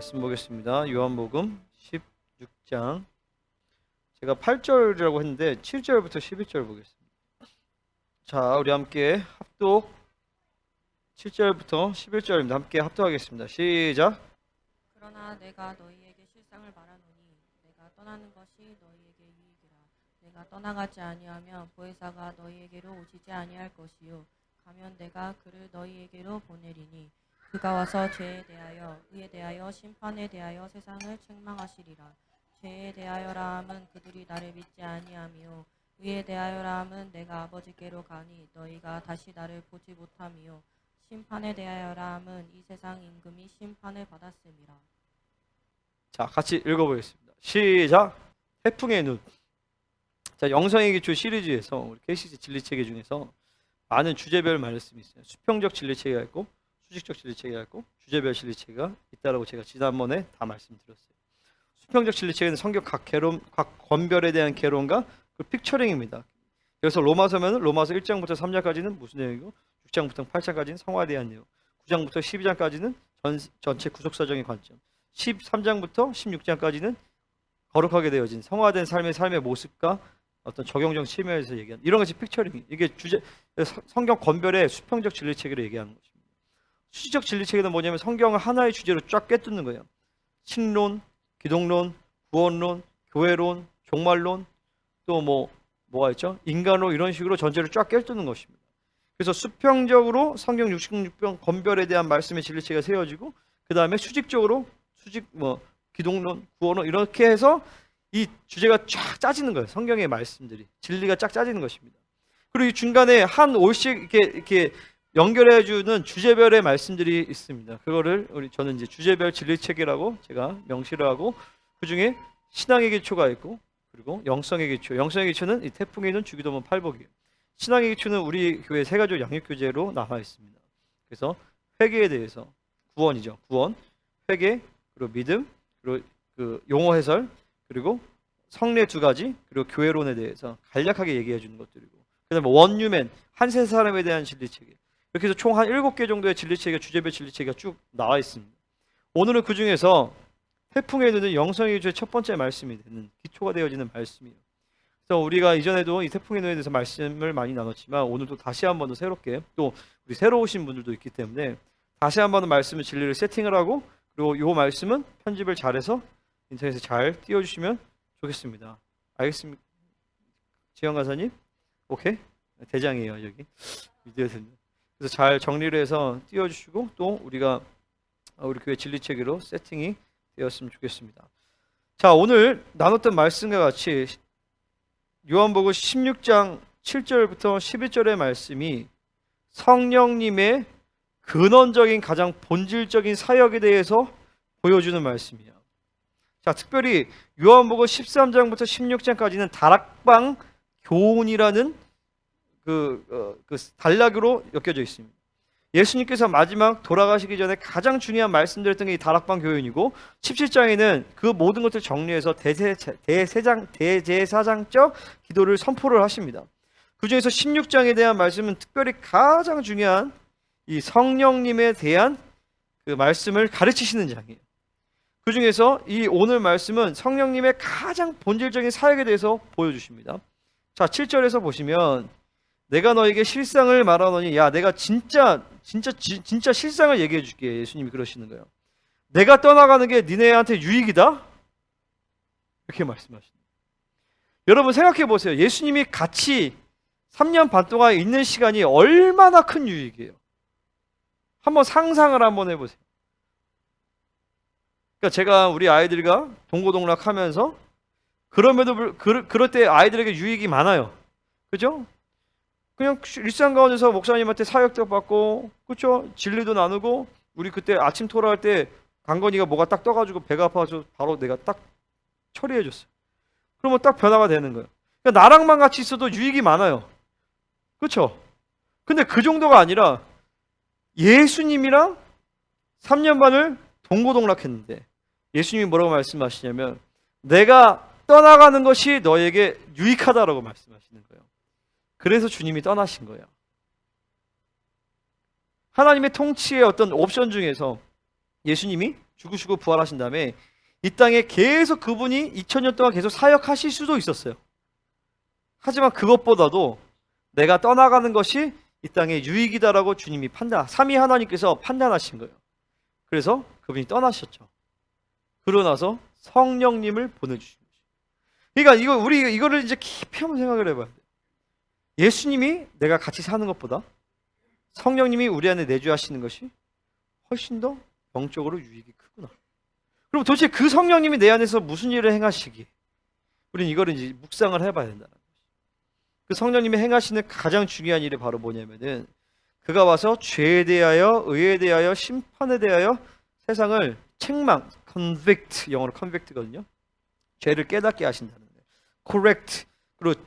말씀 보겠습니다. 요한복음 16장. 제가 8절이라고 했는데 7절부터 11절 보겠습니다. 자, 우리 함께 합독 7절부터 11절입니다. 함께 합독하겠습니다. 시작. 그러나 내가 너희에게 실상을 말하노니 내가 떠나는 것이 너희에게 유익이라. 내가 떠나가지 아니하면 보혜사가 너희에게로 오시지 아니할 것이요 가면 내가 그를 너희에게로 보내리니 그가 와서 죄에 대하여 의에 대하여 심판에 대하여 세상을 책망하시리라. 죄에 대하여라 함은 그들이 나를 믿지 아니하며 의에 대하여라 함은 내가 아버지께로 가니 너희가 다시 나를 보지 못하며 심판에 대하여라 함은 이 세상 임금이 심판을 받았음이라. 자, 같이 읽어보겠습니다. 시작. 태풍의 눈. 자, 영성의 기초 시리즈에서 우리 KCC 진리체계 중에서 많은 주제별 말씀이 있어요. 수평적 진리체계가 있고 수직적 진리체계가 있고 주제별 진리체계가 있다라고 제가 지난번에 다 말씀드렸어요. 수평적 진리체계는 성경 각 권별에 대한 개론과 그 픽처링입니다. 그래서 로마서면 로마서 1장부터 3장까지는 무슨 내용이고 6장부터 8장까지는 성화에 대한 내용, 9장부터 12장까지는 전체 구속사정의 관점, 13장부터 16장까지는 거룩하게 되어진 성화된 삶의 모습과 어떤 적용적 측면에서 얘기하는 이런 것이 픽처링이, 이게 성경 권별의 수평적 진리체계를 얘기하는 것입니다. 수직적 진리체계는 뭐냐면 성경을 하나의 주제로 쫙 꿰뚫는 거예요. 신론, 기독론, 구원론, 교회론, 종말론, 또 뭐가 있죠? 인간론, 이런 식으로 전체를 쫙 꿰뚫는 것입니다. 그래서 수평적으로 성경 66편 권별에 대한 말씀의 진리체계가 세워지고, 그 다음에 수직적으로 기독론, 구원론 이렇게 해서 이 주제가 쫙 짜지는 거예요. 성경의 말씀들이 진리가 쫙 짜지는 것입니다. 그리고 이 중간에 한 올씩 이렇게 연결해주는 주제별의 말씀들이 있습니다. 그거를 저는 이제 주제별 진리체계라고 제가 명시를 하고, 그 중에 신앙의 기초가 있고, 그리고 영성의 기초. 영성의 기초는 이 태풍에 있는 주기도문 팔복이에요. 신앙의 기초는 우리 교회 세 가지 양육교재로 나와 있습니다. 그래서 회개에 대해서, 구원이죠. 구원, 회개, 그리고 믿음, 그리고 그 용어 해설, 그리고 성례 두 가지, 그리고 교회론에 대해서 간략하게 얘기해 주는 것들이고, 그 다음에 원유맨, 한 세 사람에 대한 진리체계. 이렇게 해서 총 한 7개 정도의 진리체계가, 주제별 진리체계가 쭉 나와 있습니다. 오늘은 그 중에서 태풍에 드는 영성의 기초의 첫 번째 말씀이 되는 기초가 되어지는 말씀이에요. 그래서 우리가 이전에도 이 태풍의 눈에 대해서 말씀을 많이 나눴지만, 오늘도 다시 한 번 더 새롭게, 또 우리 새로 오신 분들도 있기 때문에 다시 한 번 말씀을 진리를 세팅을 하고, 그리고 이 말씀은 편집을 잘해서 인터넷에 잘 띄워주시면 좋겠습니다. 알겠습니까? 지영 가사님? 오케이? 대장이에요, 여기. 믿어야 됩니다. 그래서 잘 정리를 해서 띄워주시고, 또 우리가 우리 교회 진리체계로 세팅이 되었으면 좋겠습니다. 자, 오늘 나눴던 말씀과 같이 요한복음 16장 7절부터 11절의 말씀이 성령님의 근원적인 가장 본질적인 사역에 대해서 보여주는 말씀이에요. 자, 특별히 요한복음 13장부터 16장까지는 다락방 교훈이라는 그 단락으로 엮여져 있습니다. 예수님께서 마지막 돌아가시기 전에 가장 중요한 말씀드렸던 게 이 다락방 교훈이고, 17장에는 그 모든 것을 정리해서 대제사장적 기도를 선포를 하십니다. 그 중에서 16장에 대한 말씀은 특별히 가장 중요한 이 성령님에 대한 그 말씀을 가르치시는 장이에요. 그 중에서 이 오늘 말씀은 성령님의 가장 본질적인 사역에 대해서 보여주십니다. 자, 7절에서 보시면 내가 너에게 실상을 말하노니, 야, 내가 진짜 실상을 얘기해 줄게. 예수님이 그러시는 거예요. 내가 떠나가는 게 니네한테 유익이다? 이렇게 말씀하십니다. 여러분 생각해 보세요. 예수님이 같이 3년 반 동안 있는 시간이 얼마나 큰 유익이에요. 한번 상상을 한번 해보세요. 그러니까 제가 우리 아이들과 동고동락하면서 그럴 때 아이들에게 유익이 많아요. 그죠? 그냥 일상 가운데서 목사님한테 사역도 받고, 그렇죠? 진리도 나누고, 우리 그때 아침 토라할 때 강건이가 뭐가 딱 떠가지고 배가 아파서 바로 내가 딱 처리해줬어요. 그러면 딱 변화가 되는 거예요. 그러니까 나랑만 같이 있어도 유익이 많아요. 그렇죠? 근데 그 정도가 아니라 예수님이랑 3년 반을 동고동락했는데 예수님이 뭐라고 말씀하시냐면, 내가 떠나가는 것이 너에게 유익하다라고 말씀하시는 거예요. 그래서 주님이 떠나신 거예요. 하나님의 통치의 어떤 옵션 중에서 예수님이 죽으시고 부활하신 다음에 이 땅에 계속 그분이 2000년 동안 계속 사역하실 수도 있었어요. 하지만 그것보다도 내가 떠나가는 것이 이 땅의 유익이다라고 주님이 삼위 하나님께서 판단하신 거예요. 그래서 그분이 떠나셨죠. 그러고 나서 성령님을 보내주신 거죠. 그러니까 우리 이거를 이제 깊이 한번 생각을 해봐야 돼요. 예수님이 내가 같이 사는 것보다 성령님이 우리 안에 내주하시는 것이 훨씬 더 영적으로 유익이 크구나. 그럼 도대체 그 성령님이 내 안에서 무슨 일을 행하시기? 우리는 이거를 이제 묵상을 해봐야 된다는 거죠. 그 성령님이 행하시는 가장 중요한 일이 바로 뭐냐면은 그가 와서 죄에 대하여, 의에 대하여, 심판에 대하여 세상을 책망, convict, 영어로 convict거든요. 죄를 깨닫게 하신다는 거예요. correct, 그리고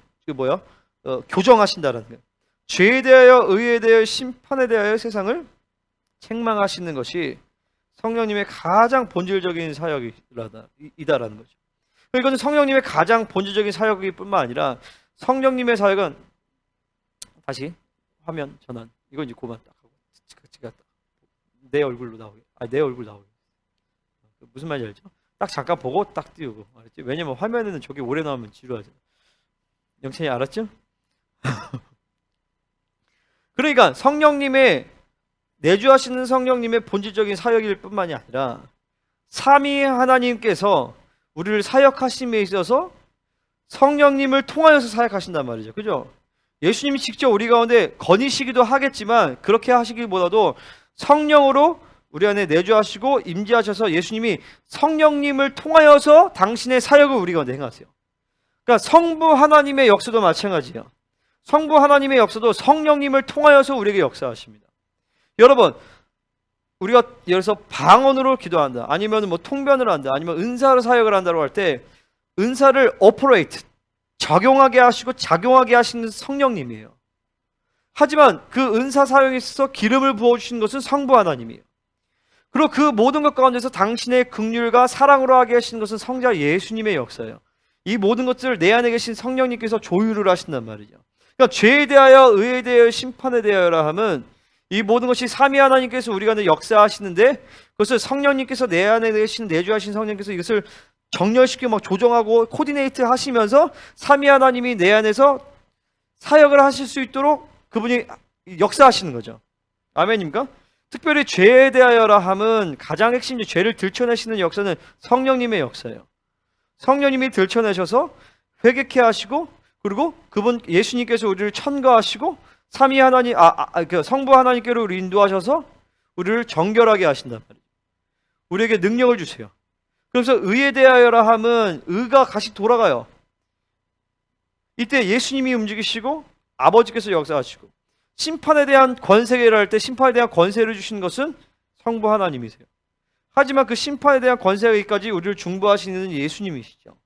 교정하신다는 거예요. 죄에 대하여, 의에 대하여, 심판에 대하여 세상을 책망하시는 것이 성령님의 가장 본질적인 사역이다라는 거죠. 이거는 성령님의 가장 본질적인 사역일 뿐만 아니라 성령님의 사역은 다시 화면 전환. 이건 이제 그만 딱 하고 내 얼굴로 나오게. 내 얼굴 나오게. 무슨 말인지 알죠? 딱 잠깐 보고 딱 띄우고. 알았지? 왜냐면 화면에는 저게 오래 나오면 지루하잖아. 영찬이 알았죠? 그러니까 성령님의 내주하시는 성령님의 본질적인 사역일 뿐만이 아니라 삼위 하나님께서 우리를 사역하심에 있어서 성령님을 통하여서 사역하신단 말이죠. 그죠? 예수님이 직접 우리 가운데 거니시기도 하겠지만 그렇게 하시기보다도 성령으로 우리 안에 내주하시고 임재하셔서 예수님이 성령님을 통하여서 당신의 사역을 우리 가운데 행하세요. 그러니까 성부 하나님의 역사도 마찬가지예요. 성부 하나님의 역사도 성령님을 통하여서 우리에게 역사하십니다. 여러분, 우리가 예를 들어서 방언으로 기도한다, 아니면 뭐 통변을 한다, 아니면 은사로 사역을 한다고 할 때 은사를 operate, 적용하게 하시고 작용하게 하시는 성령님이에요. 하지만 그 은사 사역에 있어서 기름을 부어주시는 것은 성부 하나님이에요. 그리고 그 모든 것 가운데서 당신의 긍휼과 사랑으로 하게 하시는 것은 성자 예수님의 역사예요. 이 모든 것들을 내 안에 계신 성령님께서 조율을 하신단 말이죠. 그러니까 죄에 대하여, 의에 대하여, 심판에 대하여라 함은 이 모든 것이 삼위 하나님께서 우리 가운데 역사하시는데 그것을 성령님께서 내 안에 계신 내주하신 성령님께서 이것을 정렬시키고 막 조정하고 코디네이트 하시면서 삼위 하나님이 내 안에서 사역을 하실 수 있도록 그분이 역사하시는 거죠. 아멘입니까? 특별히 죄에 대하여라 함은 가장 핵심이 죄를 들춰내시는 역사는 성령님의 역사예요. 성령님이 들춰내셔서 회개케 하시고 그리고 그분 예수님께서 우리를 천거하시고 삼위 하나님 그 성부 하나님께로 우리 인도하셔서 우리를 정결하게 하신단 말이에요. 우리에게 능력을 주세요. 그래서 의에 대하여라 함은 의가 다시 돌아가요. 이때 예수님이 움직이시고 아버지께서 역사하시고 심판에 대한 권세를 할 때 심판에 대한 권세를 주신 것은 성부 하나님이세요. 하지만 그 심판에 대한 권세까지 우리를 중보하시는 예수님이시죠.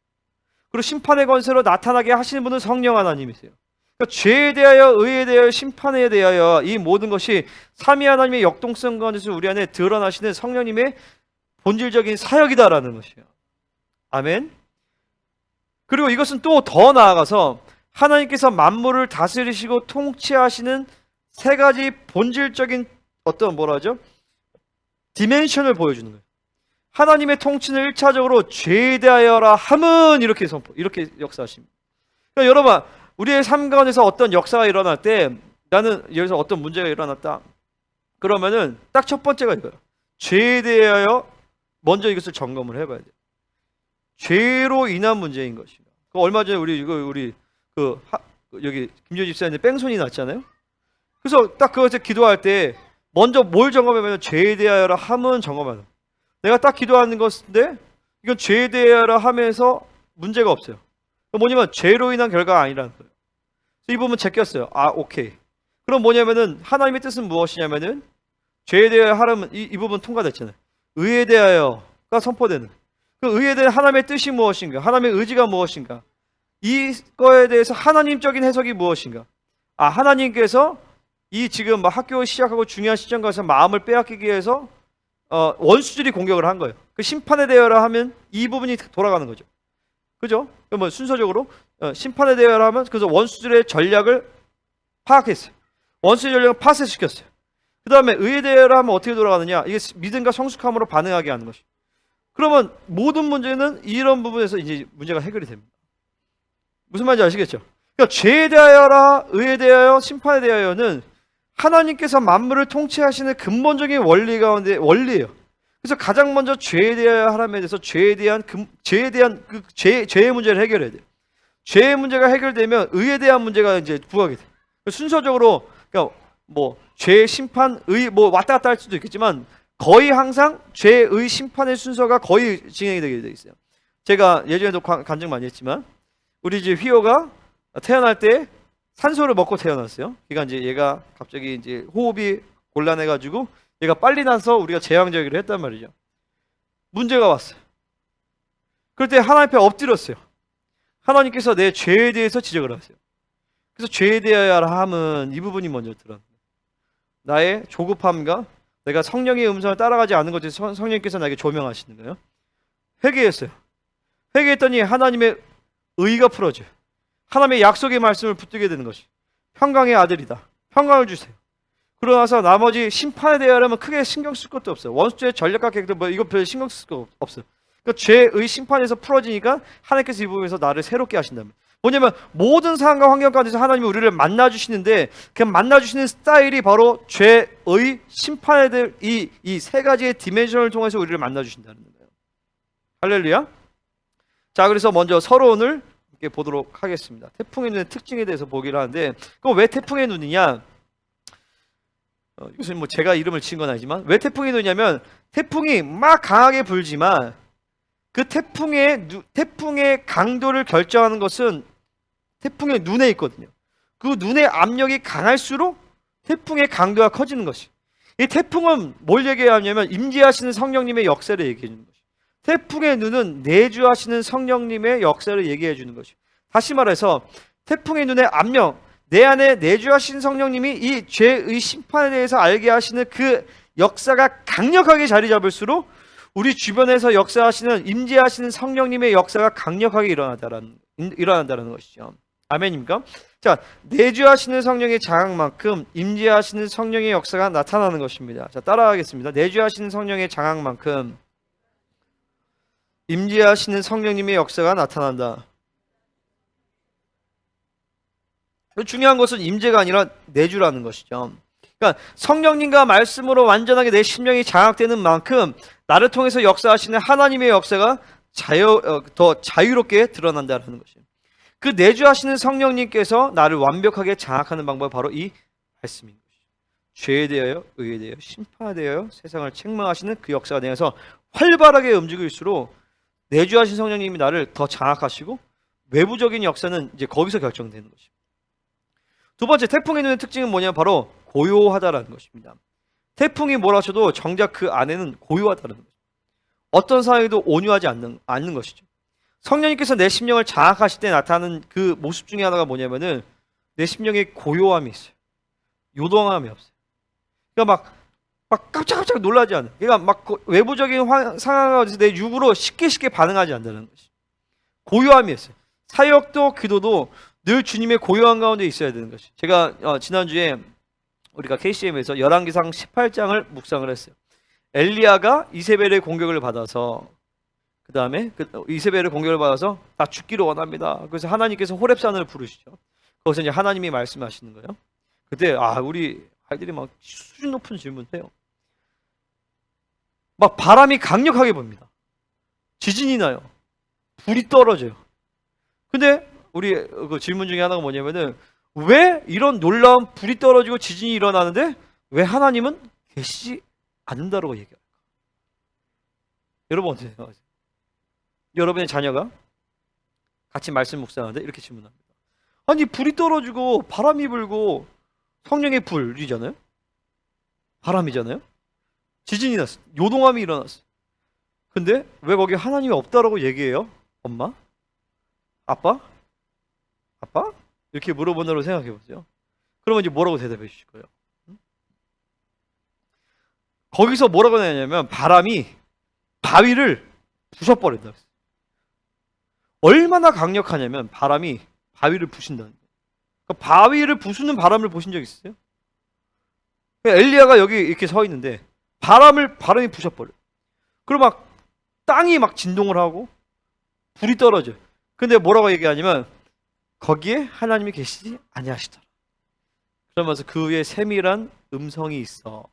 그리고 심판의 권세로 나타나게 하시는 분은 성령 하나님이세요. 그러니까 죄에 대하여, 의에 대하여, 심판에 대하여 이 모든 것이 삼위 하나님의 역동성 가운데서 우리 안에 드러나시는 성령님의 본질적인 사역이다라는 것이에요. 아멘. 그리고 이것은 또 더 나아가서 하나님께서 만물을 다스리시고 통치하시는 세 가지 본질적인 어떤 디멘션을 보여주는 거예요. 하나님의 통치는 1차적으로 죄에 대하여라 함은 이렇게 역사하십니다. 그러니까 여러분, 우리의 삶 가운데서 어떤 역사가 일어날 때 나는 여기서 어떤 문제가 일어났다. 그러면은 딱 첫 번째가 이거예요. 죄에 대하여 먼저 이것을 점검을 해봐야 돼요. 죄로 인한 문제인 것이다. 얼마 전에 우리 여기 김조 집사님들 뺑소니 났잖아요. 그래서 딱 그것을 기도할 때 먼저 뭘 점검하면 죄에 대하여라 함은 점검하는. 내가 딱 기도하는 것인데 이건 죄에 대하여라 하면서 문제가 없어요. 뭐냐면 죄로 인한 결과가 아니라는 거예요. 이 부분 제꼈어요. 오케이. 그럼 뭐냐면은 하나님의 뜻은 무엇이냐면은 죄에 대하여 하라면 이 부분 통과됐잖아요. 의에 대하여가 선포되는. 그 의에 대한 하나님의 뜻이 무엇인가? 하나님의 의지가 무엇인가? 이거에 대해서 하나님적인 해석이 무엇인가? 하나님께서 이 지금 학교 시작하고 중요한 시점 가서 마음을 빼앗기기 위해서 원수들이 공격을 한 거예요. 그 심판에 대하여라 하면 이 부분이 돌아가는 거죠. 그죠? 그러면 순서적으로 심판에 대하여라 하면 그래서 원수들의 전략을 파악했어요. 원수의 전략을 파쇄시켰어요. 그 다음에 의에 대하여라 하면 어떻게 돌아가느냐? 이게 믿음과 성숙함으로 반응하게 하는 것이. 그러면 모든 문제는 이런 부분에서 이제 문제가 해결이 됩니다. 무슨 말인지 아시겠죠? 그러니까 죄에 대하여라, 의에 대하여, 심판에 대하여는 하나님께서 만물을 통치하시는 근본적인 원리 가운데 원리예요. 그래서 가장 먼저 죄에 대하여 하람에 대해서 죄에 대한 죄의 문제를 해결해야 돼요. 죄의 문제가 해결되면 의에 대한 문제가 이제 부각이 돼요. 순서적으로 그러니까 뭐 죄, 심판, 의 뭐 왔다 갔다 할 수도 있겠지만 거의 항상 죄의 심판의 순서가 거의 진행이 되게 돼 있어요. 제가 예전에도 간증 많이 했지만 우리 집 휘호가 태어날 때 산소를 먹고 태어났어요. 그러니까 이제 얘가 갑자기 이제 호흡이 곤란해가지고 얘가 빨리 나서 우리가 제왕절개를 했단 말이죠. 문제가 왔어요. 그럴 때 하나님 앞에 엎드렸어요. 하나님께서 내 죄에 대해서 지적을 하세요. 그래서 죄에 대하여 함은 이 부분이 먼저 드러납니다. 나의 조급함과 내가 성령의 음성을 따라가지 않는 것에 성령께서 나에게 조명하시는 거예요. 회개했어요. 회개했더니 하나님의 의가 풀어져요. 하나님의 약속의 말씀을 붙들게 되는 것이 평강의 아들이다. 평강을 주세요. 그러고 나서 나머지 심판에 대하여는 크게 신경 쓸 것도 없어요. 원수죄 전략과 계획도 뭐 이거 별 신경 쓸 거 없어요. 그러니까 죄의 심판에서 풀어지니까 하나님께서 이 부분에서 나를 새롭게 하신다면 뭐냐면 모든 상황과 환경 가운데서 하나님이 우리를 만나주시는데 그 만나주시는 스타일이 바로 죄의 심판에 대한 이 세 가지의 디멘션을 통해서 우리를 만나주신다는 거예요. 할렐루야. 자, 그래서 먼저 서론을 이렇게 보도록 하겠습니다. 태풍의 눈의 특징에 대해서 보기를 하는데 그럼 왜 태풍의 눈이냐? 이것은 뭐 제가 이름을 지은 건 아니지만 왜 태풍이 눈이냐면 태풍이 막 강하게 불지만 그 태풍의 강도를 결정하는 것은 태풍의 눈에 있거든요. 그 눈의 압력이 강할수록 태풍의 강도가 커지는 것이. 이 태풍은 뭘 얘기하냐면 임재하시는 성령님의 역사를 얘기해 주는 것이. 태풍의 눈은 내주하시는 성령님의 역사를 얘기해 주는 것이. 다시 말해서 태풍의 눈의 압력, 내 안에 내주하신 성령님이 이 죄의 심판에 대해서 알게 하시는 그 역사가 강력하게 자리 잡을수록 우리 주변에서 역사하시는 임재하시는 성령님의 역사가 강력하게 일어난다는 것이죠. 아멘입니까? 자, 내주하시는 성령의 장악만큼 임재하시는 성령의 역사가 나타나는 것입니다. 자, 따라하겠습니다. 내주하시는 성령의 장악만큼 임재하시는 성령님의 역사가 나타난다. 중요한 것은 임재가 아니라 내주라는 것이죠. 그러니까 성령님과 말씀으로 완전하게 내 심령이 장악되는 만큼 나를 통해서 역사하시는 하나님의 역사가 더 자유롭게 드러난다는 것이에요. 그 내주하시는 성령님께서 나를 완벽하게 장악하는 방법이 바로 이 말씀인 것이죠. 죄에 대하여, 의에 대하여, 심판에 대하여 세상을 책망하시는 그 역사가 내에서 활발하게 움직일수록 내주하신 성령님이 나를 더 장악하시고 외부적인 역사는 이제 거기서 결정되는 것이죠. 두 번째, 태풍의 눈의 특징은 뭐냐면 바로 고요하다라는 것입니다. 태풍이 뭐라 쳐도 정작 그 안에는 고요하다는 것이죠. 어떤 상황에도 온유하지 않는 것이죠. 성령님께서 내 심령을 장악하실 때 나타나는 그 모습 중에 하나가 뭐냐면은 내 심령에 고요함이 있어요. 요동함이 없어요. 그러니까 막 깜짝깜짝 놀라지 않아요. 그러니까 막 외부적인 상황에서 내 육으로 쉽게 반응하지 않는다는 것이. 고요함이 있어요. 사역도 기도도 늘 주님의 고요한 가운데 있어야 되는 것이. 제가 지난주에 우리가 KCM에서 열왕기상 18장을 묵상을 했어요. 엘리야가 이세벨의 공격을 받아서 그 다음에 이세벨의 공격을 받아서 다 죽기를 원합니다. 그래서 하나님께서 호렙산을 부르시죠. 거기서 이제 하나님이 말씀하시는 거예요. 그때 우리 아이들이 막 수준 높은 질문을 해요. 막 바람이 강력하게 붑니다. 지진이 나요. 불이 떨어져요. 근데 우리 그 질문 중에 하나가 뭐냐면은 왜 이런 놀라운 불이 떨어지고 지진이 일어나는데 왜 하나님은 계시지 않는다라고 얘기할까? 여러분 어떻게 생각하세요? 여러분의 자녀가 같이 말씀 묵상하는데 이렇게 질문합니다. 아니 불이 떨어지고 바람이 불고 성령의 불이잖아요. 바람이잖아요. 지진이 났어. 요동함이 일어났어. 근데 왜 거기 하나님이 없다라고 얘기해요? 엄마? 아빠? 이렇게 물어본다고 생각해 보세요. 그러면 이제 뭐라고 대답해 주실 거예요? 거기서 뭐라고 하냐면 바람이 바위를 부숴버린다. 얼마나 강력하냐면 바람이 바위를 부신다는 거예요. 그러니까 바위를 부수는 바람을 보신 적 있으세요? 엘리야가 여기 이렇게 서 있는데 바람이 부셔버려. 그리고 막 땅이 막 진동을 하고 불이 떨어져. 근데 뭐라고 얘기하냐면 거기에 하나님이 계시지 아니하시더라. 그러면서 그 위에 세밀한 음성이 있어.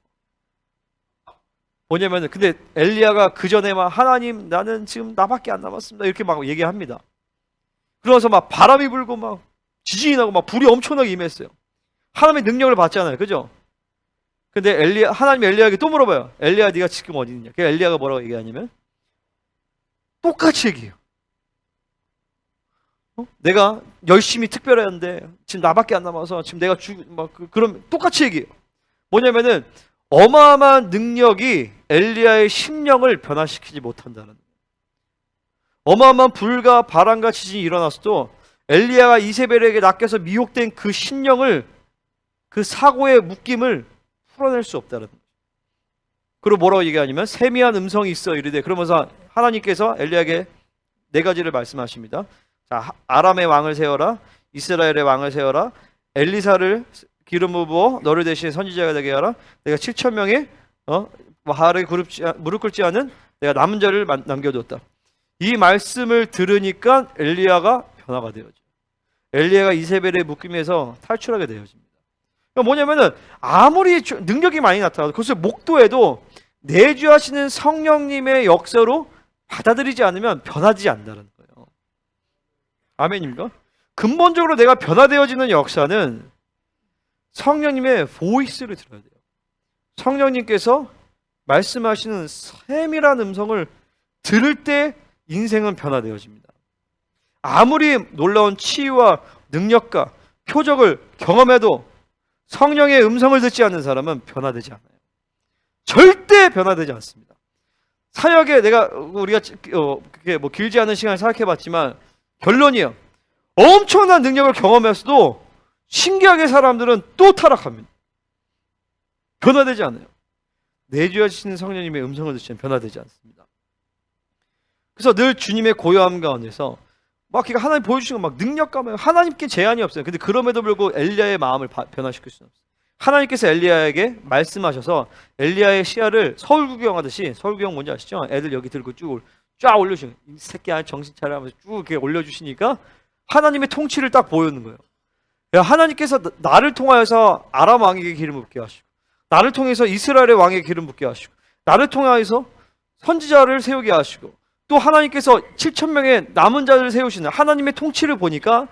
뭐냐면은 근데 엘리야가 그 전에 막 하나님 나는 지금 나밖에 안 남았습니다 이렇게 막 얘기합니다. 그러면서 막 바람이 불고 막 지진이 나고 막 불이 엄청나게 임했어요. 하나님의 능력을 받잖아요, 그죠? 근데 하나님이 엘리야에게 또 물어봐요. 엘리야 네가 지금 어디 있냐? 그래서 엘리야가 뭐라고 얘기하냐면 똑같이 얘기해요. 내가 열심히 특별했는데 지금 나밖에 안 남아서 지금 내가 그럼 똑같이 얘기해요. 뭐냐면은 어마어마한 능력이 엘리야의 심령을 변화시키지 못한다는 거예요. 어마어마한 불과 바람과 지진이 일어났어도 엘리야가 이세벨에게 낚여서 미혹된 그 심령을 그 사고의 묶임을 풀어낼 수 없다는 거예요. 그리고 뭐라고 얘기하냐면 세미한 음성이 있어 이르되 그러면서 하나님께서 엘리야에게 네 가지를 말씀하십니다. 자, 아람의 왕을 세워라, 이스라엘의 왕을 세워라, 엘리사를 기름을 부어 너를 대신 선지자가 되게 하라. 내가 7,000명의 바알에 무릎 꿇지 않은 내가 남은 자를 남겨두었다. 이 말씀을 들으니까 엘리야가 변화가 되어져. 엘리야가 이세벨의 묶임에서 탈출하게 되어집니다. 그러니까 뭐냐면은 아무리 능력이 많이 나타나도 그것을 목도해도 내주하시는 성령님의 역사로 받아들이지 않으면 변하지 않는다는 거예요. 아멘입니까? 근본적으로 내가 변화되어지는 역사는 성령님의 보이스를 들어야 돼요. 성령님께서 말씀하시는 세밀한 음성을 들을 때 인생은 변화되어집니다. 아무리 놀라운 치유와 능력과 표적을 경험해도 성령의 음성을 듣지 않는 사람은 변화되지 않아요. 절대 변화되지 않습니다. 사역에 우리가 그게 뭐 길지 않은 시간을 생각해봤지만 결론이에요. 엄청난 능력을 경험했어도 신기하게 사람들은 또 타락합니다. 변화되지 않아요. 내주하시는 성령님의 음성을 듣지만 변화되지 않습니다. 그래서 늘 주님의 고요함 가운데서 막 하나님 보여주시는 막 능력과 하나님께 제한이 없어요. 근데 그럼에도 불구하고 엘리야의 마음을 변화시킬 수는 없어요. 하나님께서 엘리야에게 말씀하셔서 엘리야의 시야를 서울 구경하듯이, 서울 구경 뭔지 아시죠? 애들 여기 들고 쫙 올려주시는, 이 새끼야 정신 차려 하면서 쭉 이렇게 올려주시니까 하나님의 통치를 딱 보여주는 거예요. 하나님께서 나를 통하여서 아람 왕에게 기름 붓게 하시고, 나를 통해서 이스라엘의 왕에게 기름 붓게 하시고, 나를 통하여서 선지자를 세우게 하시고, 또 하나님께서 7,000명의 남은 자를 세우시는 하나님의 통치를 보니까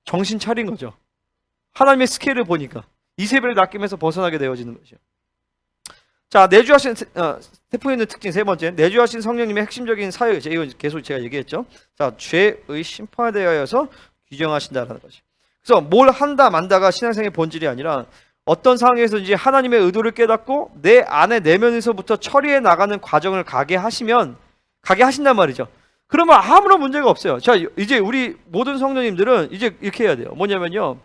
정신 차린 거죠. 하나님의 스케일을 보니까 이세벨을 낚임에서 벗어나게 되어지는 것이요. 자, 내주하신 태풍에 있는 특징 세 번째, 내주하신 성령님의 핵심적인 사역. 이건 계속 제가 얘기했죠. 자, 죄의 심판에 대하여서 규정하신다라는 것이. 그래서 뭘 한다 만다가 신앙생의 본질이 아니라 어떤 상황에서든지 하나님의 의도를 깨닫고 내 안에 내면에서부터 처리해 나가는 과정을 가게 하신단 말이죠. 그러면 아무런 문제가 없어요. 자, 이제 우리 모든 성도님들은 이제 이렇게 해야 돼요. 뭐냐면요,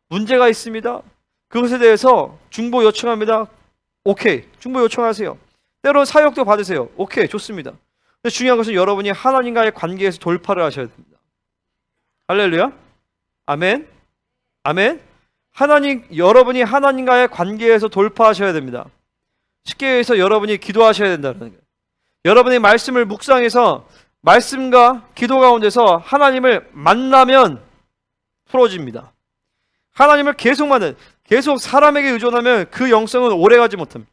문제가 있습니다. 그것에 대해서 중보 요청합니다. 오케이, 중보 요청하세요. 때론 사역도 받으세요. 오케이, 좋습니다. 근데 중요한 것은 여러분이 하나님과의 관계에서 돌파를 하셔야 됩니다. 할렐루야, 아멘, 아멘. 여러분이 하나님과의 관계에서 돌파하셔야 됩니다. 쉽게 해서 여러분이 기도하셔야 된다는 거예요. 여러분의 말씀을 묵상해서 말씀과 기도 가운데서 하나님을 만나면 풀어집니다. 하나님을 계속 사람에게 의존하면 그 영성은 오래가지 못합니다.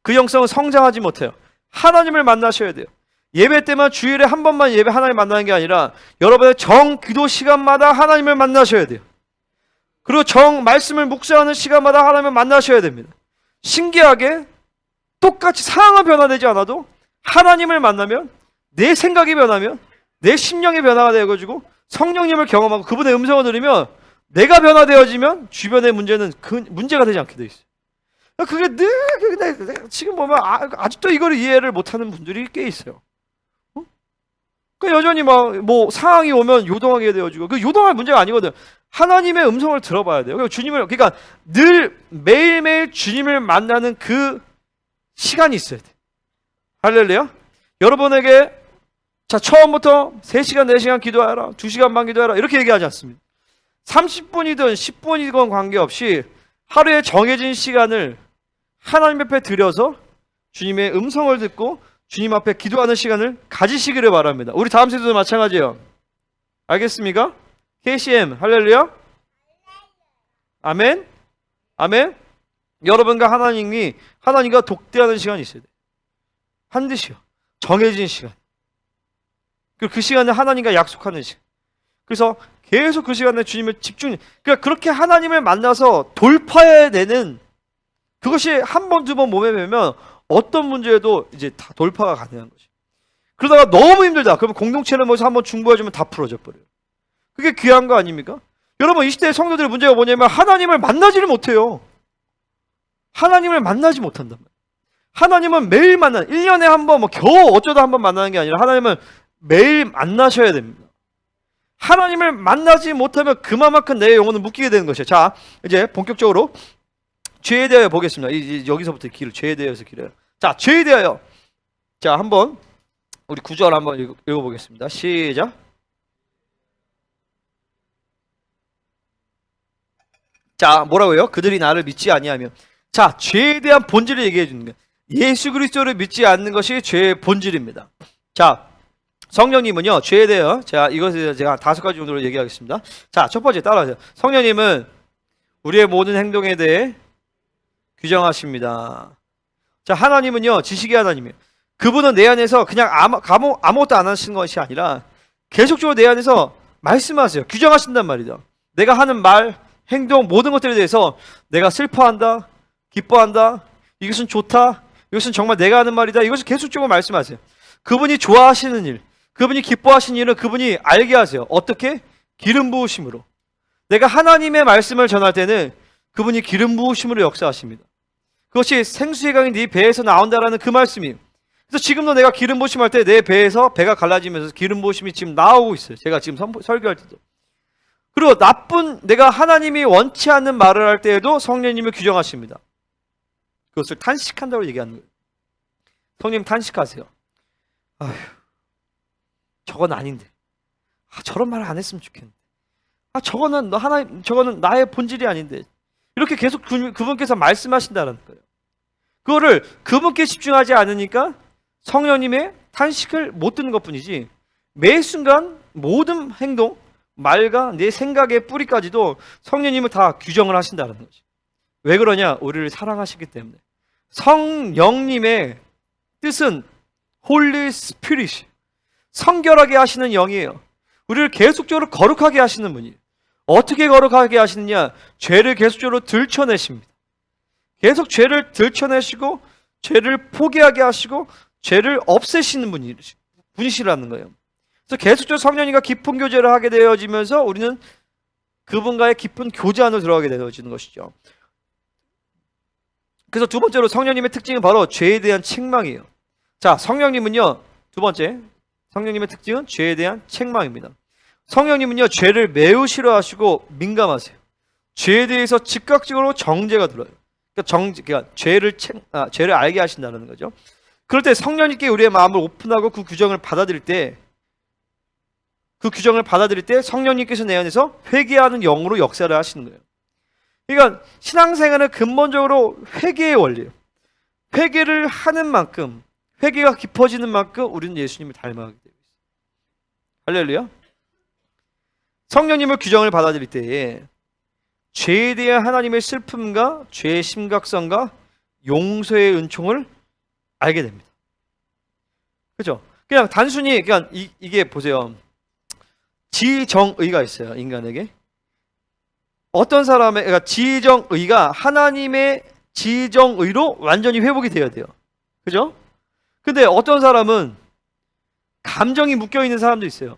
그 영성은 성장하지 못해요. 하나님을 만나셔야 돼요. 예배 때만 주일에 한 번만 예배 하나님 만나는 게 아니라 여러분의 정 기도 시간마다 하나님을 만나셔야 돼요. 그리고 말씀을 묵상하는 시간마다 하나님을 만나셔야 됩니다. 신기하게 똑같이 상황은 변화되지 않아도 하나님을 만나면 내 생각이 변하면 내 심령의 변화가 되어가지고 성령님을 경험하고 그분의 음성을 들으면 내가 변화되어지면 주변의 문제는 그 문제가 되지 않게 돼 있어요. 그게 늘 지금 보면 아직도 이걸 이해를 못하는 분들이 꽤 있어요. 여전히 뭐 상황이 오면 요동하게 되어지고, 그 요동할 문제가 아니거든. 하나님의 음성을 들어봐야 돼요. 그러니까 늘 매일매일 주님을 만나는 그 시간이 있어야 돼. 할렐루야. 여러분에게 자, 처음부터 3시간 4시간 기도하라, 2시간 반 기도하라 이렇게 얘기하지 않습니다. 30분이든 10분이든 관계없이 하루에 정해진 시간을 하나님 앞에 드려서 주님의 음성을 듣고 주님 앞에 기도하는 시간을 가지시기를 바랍니다. 우리 다음 세대도 마찬가지예요. 알겠습니까? KCM 할렐루야. 아멘. 아멘. 여러분과 하나님과 독대하는 시간이 있어야 돼. 반드시요. 정해진 시간. 그리고 그 시간에 하나님과 약속하는 시간. 그래서 계속 그 시간에 주님을 그러니까 그렇게 하나님을 만나서 돌파해야 되는, 그것이 한 번, 두 번 몸에 배면 어떤 문제에도 이제 다 돌파가 가능한 거지. 그러다가 너무 힘들다. 그러면 공동체를 모여서 한번 중보해주면 다 풀어져 버려요. 그게 귀한 거 아닙니까? 여러분, 이 시대의 성도들의 문제가 뭐냐면 하나님을 만나지를 못해요. 하나님을 만나지 못한단 말이에요. 하나님은 매일 1년에 한 번, 겨우 어쩌다 한 번 만나는 게 아니라 하나님은 매일 만나셔야 됩니다. 하나님을 만나지 못하면 그만큼 내 영혼은 묶이게 되는 것이에요. 자, 이제 본격적으로 죄에 대하여 보겠습니다. 여기서부터 죄에 대해서 길어요. 자, 죄에 대하여. 자, 한번 우리 9절 한번 읽어보겠습니다. 시작. 자, 뭐라고요? 그들이 나를 믿지 아니하며. 자, 죄에 대한 본질을 얘기해 주는 거예요. 예수 그리스도를 믿지 않는 것이 죄의 본질입니다. 자, 성령님은요, 죄에 대하여 이것에 제가 5가지 정도로 얘기하겠습니다. 자, 첫 번째 따라하세요. 성령님은 우리의 모든 행동에 대해 규정하십니다. 자, 하나님은요, 지식의 하나님이에요. 그분은 내 안에서 그냥 아무것도 안 하시는 것이 아니라 계속적으로 내 안에서 말씀하세요. 규정하신단 말이죠. 내가 하는 말, 행동, 모든 것들에 대해서 내가 슬퍼한다, 기뻐한다, 이것은 좋다, 이것은 정말 내가 하는 말이다, 이것을 계속적으로 말씀하세요. 그분이 좋아하시는 일, 그분이 기뻐하시는 일은 그분이 알게 하세요. 어떻게? 기름 부으심으로. 내가 하나님의 말씀을 전할 때는 그분이 기름 부으심으로 역사하십니다. 그것이 생수의 강이 네 배에서 나온다라는 그 말씀이에요. 그래서 지금도 내가 기름 부으심 할 때 내 배에서 배가 갈라지면서 기름 부으심이 지금 나오고 있어요. 제가 지금 설교할 때도. 그리고 내가 하나님이 원치 않는 말을 할 때에도 성령님을 규정하십니다. 그것을 탄식한다고 얘기하는 거예요. 성령님 탄식하세요. 아휴, 저건 아닌데. 저런 말을 안 했으면 좋겠는데. 저거는 나의 본질이 아닌데. 이렇게 계속 그분께서 말씀하신다는 거예요. 그거를 그분께 집중하지 않으니까 성령님의 탄식을 못 듣는 것뿐이지, 매 순간 모든 행동, 말과 내 생각의 뿌리까지도 성령님은 다 규정을 하신다는 거지. 왜 그러냐? 우리를 사랑하시기 때문에. 성령님의 뜻은 홀리 스피릿, 성결하게 하시는 영이에요. 우리를 계속적으로 거룩하게 하시는 분이에요. 어떻게 거룩하게 하시느냐? 죄를 계속적으로 들춰내십니다. 계속 죄를 들춰내시고 죄를 포기하게 하시고 죄를 없애시는 분이시라는 거예요. 그래서 계속적으로 성령님과 깊은 교제를 하게 되어지면서 우리는 그분과의 깊은 교제 안으로 들어가게 되어지는 것이죠. 그래서 두 번째로 성령님의 특징은 바로 죄에 대한 책망이에요. 자, 성령님은요, 두 번째, 성령님의 특징은 죄에 대한 책망입니다. 성령님은요, 죄를 매우 싫어하시고 민감하세요. 죄에 대해서 즉각적으로 정죄가 들어요. 그러니까 죄를 알게 하신다는 거죠. 그럴 때 성령님께 우리의 마음을 오픈하고 그 규정을 받아들일 때 성령님께서 내 안에서 회개하는 영으로 역사를 하시는 거예요. 그러니까 신앙생활은 근본적으로 회개의 원리예요. 회개를 하는 만큼, 회개가 깊어지는 만큼 우리는 예수님을 닮아가게 되고 있어요. 할렐루야. 성령님의 규정을 받아들일 때에 죄에 대한 하나님의 슬픔과 죄의 심각성과 용서의 은총을 알게 됩니다. 그렇죠? 그냥 단순히 이게 보세요. 지정의가 있어요, 인간에게. 어떤 사람의, 그러니까 지정의가 하나님의 지정의로 완전히 회복이 되어야 돼요. 그죠? 근데 어떤 사람은 감정이 묶여 있는 사람도 있어요.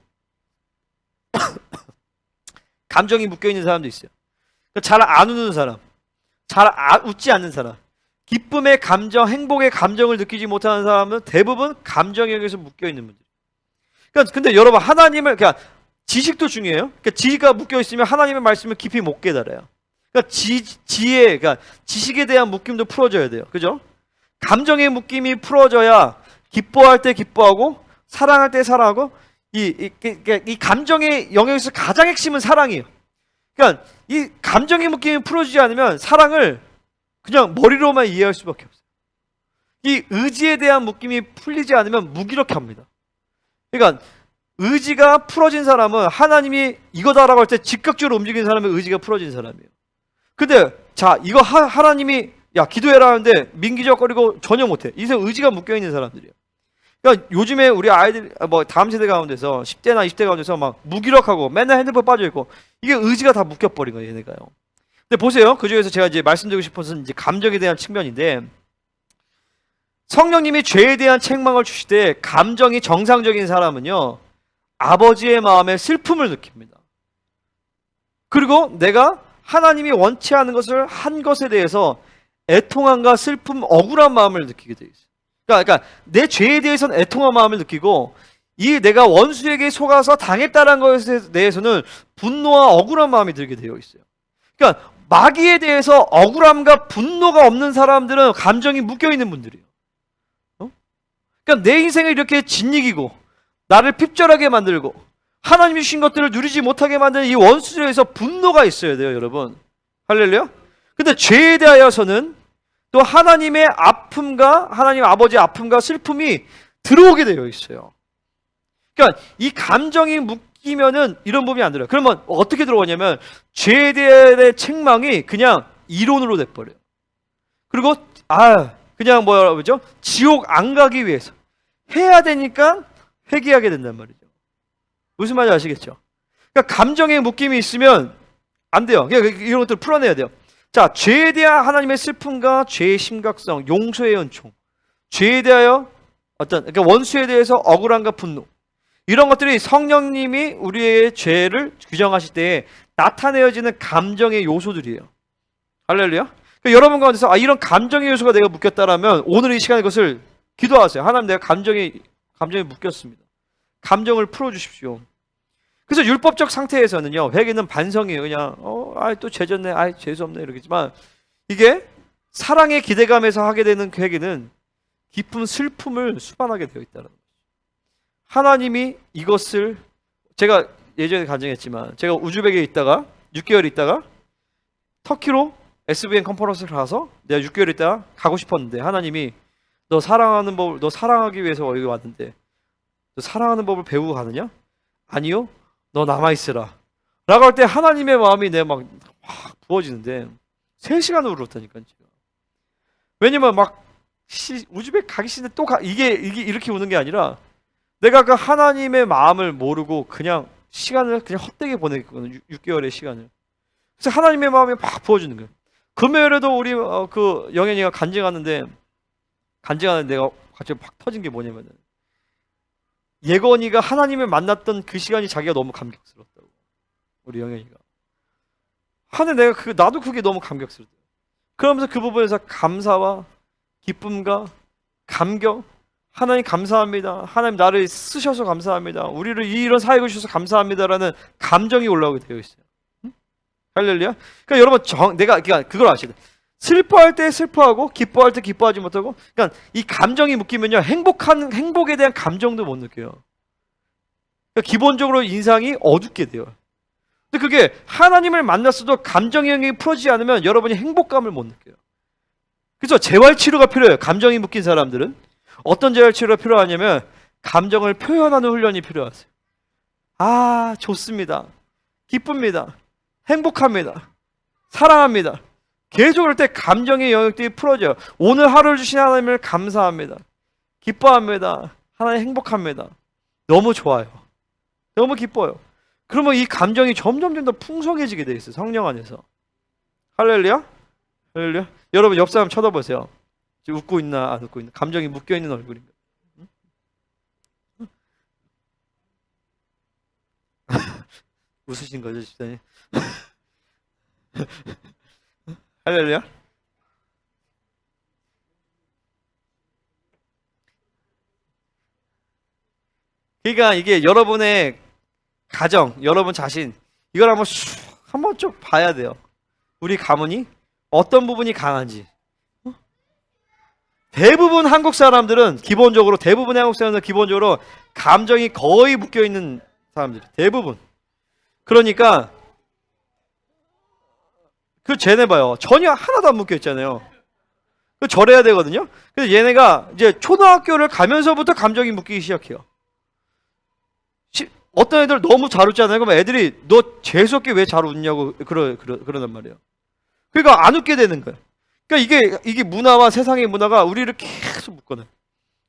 감정이 묶여 있는 사람도 있어요. 잘 안 웃는 사람, 웃지 않는 사람, 기쁨의 감정, 행복의 감정을 느끼지 못하는 사람은 대부분 감정에 의해서 묶여 있는 분들. 근데 여러분, 지식도 중요해요. 지식가 묶여 있으면 하나님의 말씀을 깊이 못 깨달아요. 지식에 대한 묶임도 풀어줘야 돼요. 그죠? 감정의 묶임이 풀어져야 기뻐할 때 기뻐하고 사랑할 때 사랑하고, 이 감정의 영역에서 가장 핵심은 사랑이에요. 이 감정의 묶임이 풀어지지 않으면 사랑을 그냥 머리로만 이해할 수밖에 없어요. 이 의지에 대한 묶임이 풀리지 않으면 무기력합니다. 그러니까 의지가 풀어진 사람은 하나님이 이거다라고 할 때 즉각적으로 움직이는 사람은 의지가 풀어진 사람이에요. 근데 자 이거 하나님이 야 기도해라 하는데 민기적거리고 전혀 못해. 이제 의지가 묶여있는 사람들이에요. 그러니까 요즘에 우리 아이들 뭐 다음 세대 가운데서 10대나 20대 가운데서 막 무기력하고 맨날 핸드폰 빠져있고 이게 의지가 다 묶여버린 거예요 얘네가요. 근데 보세요. 그 중에서 제가 이제 말씀드리고 싶은 것은 이제 감정에 대한 측면인데 성령님이 죄에 대한 책망을 주실 때 감정이 정상적인 사람은요 아버지의 마음에 슬픔을 느낍니다. 그리고 내가 하나님이 원치 않은 것을 한 것에 대해서 애통함과 슬픔, 억울한 마음을 느끼게 돼 있어요. 그러니까 내 죄에 대해서는 애통한 마음을 느끼고 이 내가 원수에게 속아서 당했다는 것에 대해서는 분노와 억울한 마음이 들게 되어 있어요. 그러니까 마귀에 대해서 억울함과 분노가 없는 사람들은 감정이 묶여 있는 분들이에요. 그러니까 내 인생을 이렇게 짓이기고 나를 핍절하게 만들고 하나님이 주신 것들을 누리지 못하게 만드는 이 원수에 대해서 분노가 있어야 돼요, 여러분. 할렐루야? 근데 죄에 대하여서는 또 하나님의 아픔과 하나님 아버지의 아픔과 슬픔이 들어오게 되어 있어요. 그러니까 이 감정이 묶이면은 이런 부분이 안 들어요. 그러면 어떻게 들어오냐면 죄에 대한 책망이 그냥 이론으로 돼버려요. 그리고 그냥 뭐라고 그러죠? 지옥 안 가기 위해서 해야 되니까 회개하게 된단 말이죠. 무슨 말인지 아시겠죠? 그러니까 감정의 묶임이 있으면 안 돼요. 그러니까 이런 것들을 풀어내야 돼요. 자, 죄에 대한 하나님의 슬픔과 죄의 심각성, 용서의 은총, 죄에 대하여 그러니까 원수에 대해서 억울함과 분노, 이런 것들이 성령님이 우리의 죄를 규정하실 때 나타내어지는 감정의 요소들이에요. 할렐루야. 그러니까 여러분 가운데서 이런 감정의 요소가 내가 묶였다라면 오늘 이 시간에 그것을 기도하세요. 하나님, 내가 감정에 묶였습니다. 감정을 풀어주십시오. 그래서 율법적 상태에서는요, 회개는 반성이에요. 그냥 또 죄졌네, 죄송없네 이러겠지만 이게 사랑의 기대감에서 하게 되는 회개는 깊은 슬픔을 수반하게 되어 있다는 거죠. 하나님이 이것을 제가 예전에 간증했지만 제가 우즈벡에 있다가 6개월 있다가 터키로 SBN 컨퍼런스를 가서 내가 6개월 있다가 가고 싶었는데 하나님이 너 사랑하는 법을 너 사랑하기 위해서 여기 왔는데 너 사랑하는 법을 배우고 가느냐? 아니요. 너 남아있으라 라고 할 때 하나님의 마음이 내 막 부어지는데 3시간을 울었다니까요. 왜냐면 막 우즈벡 가기 싫은데 또 이게 이렇게 우는 게 아니라 내가 그 하나님의 마음을 모르고 그냥 시간을 그냥 헛되게 보냈거든요. 6개월의 시간을. 그래서 하나님의 마음이 막 부어지는 거예요. 금요일에도 우리 그 영현이가 간증하는데 내가 갑자기 팍 터진 게 뭐냐면은 예건이가 하나님을 만났던 그 시간이 자기가 너무 감격스럽다고. 우리 영현이가. 하는데 내가 나도 그게 너무 감격스럽다. 그러면서 그 부분에서 감사와 기쁨과 감격, 하나님 감사합니다. 하나님 나를 쓰셔서 감사합니다. 우리를 이런 사역을 주셔서 감사합니다라는 감정이 올라오게 되어 있어요. 할렐루야. 그러니까 여러분 내가 그걸 아셔야 돼. 슬퍼할 때 슬퍼하고 기뻐할 때 기뻐하지 못하고, 그러니까 이 감정이 묶이면요 행복에 대한 감정도 못 느껴요. 그러니까 기본적으로 인상이 어둡게 돼요. 근데 그게 하나님을 만났어도 감정의 영역이 풀어지지 않으면 여러분이 행복감을 못 느껴요. 그래서 재활치료가 필요해요. 감정이 묶인 사람들은 어떤 재활치료가 필요하냐면 감정을 표현하는 훈련이 필요하세요. 좋습니다. 기쁩니다. 행복합니다. 사랑합니다. 계속 그럴 때 감정의 영역들이 풀어져요. 오늘 하루를 주신 하나님을 감사합니다. 기뻐합니다. 하나님 행복합니다. 너무 좋아요. 너무 기뻐요. 그러면 이 감정이 점점 더 풍성해지게 돼 있어요. 성령 안에서. 할렐루야? 할렐루야? 여러분 옆 사람 쳐다보세요. 지금 웃고 있나 안 웃고 있나? 감정이 묶여 있는 얼굴인가? 웃으신 거죠, 집사님? 할렐루야? 그러니까 이게 여러분의 가정, 여러분 자신 이걸 한번 쭉 봐야 돼요. 우리 가문이 어떤 부분이 강한지. 대부분 한국 사람들은 대부분의 한국 사람들은 기본적으로 감정이 거의 묶여 있는 사람들. 대부분. 그러니까 쟤네 봐요. 전혀 하나도 안 묶여 있잖아요. 절해야 되거든요. 그래서 얘네가 이제 초등학교를 가면서부터 감정이 묶이기 시작해요. 어떤 애들 너무 잘 웃잖아요. 그러면 애들이 너 재수없게 왜 잘 웃냐고 그러단 말이에요. 그러니까 안 웃게 되는 거예요. 그러니까 이게 문화와 세상의 문화가 우리를 계속 묶어놔요.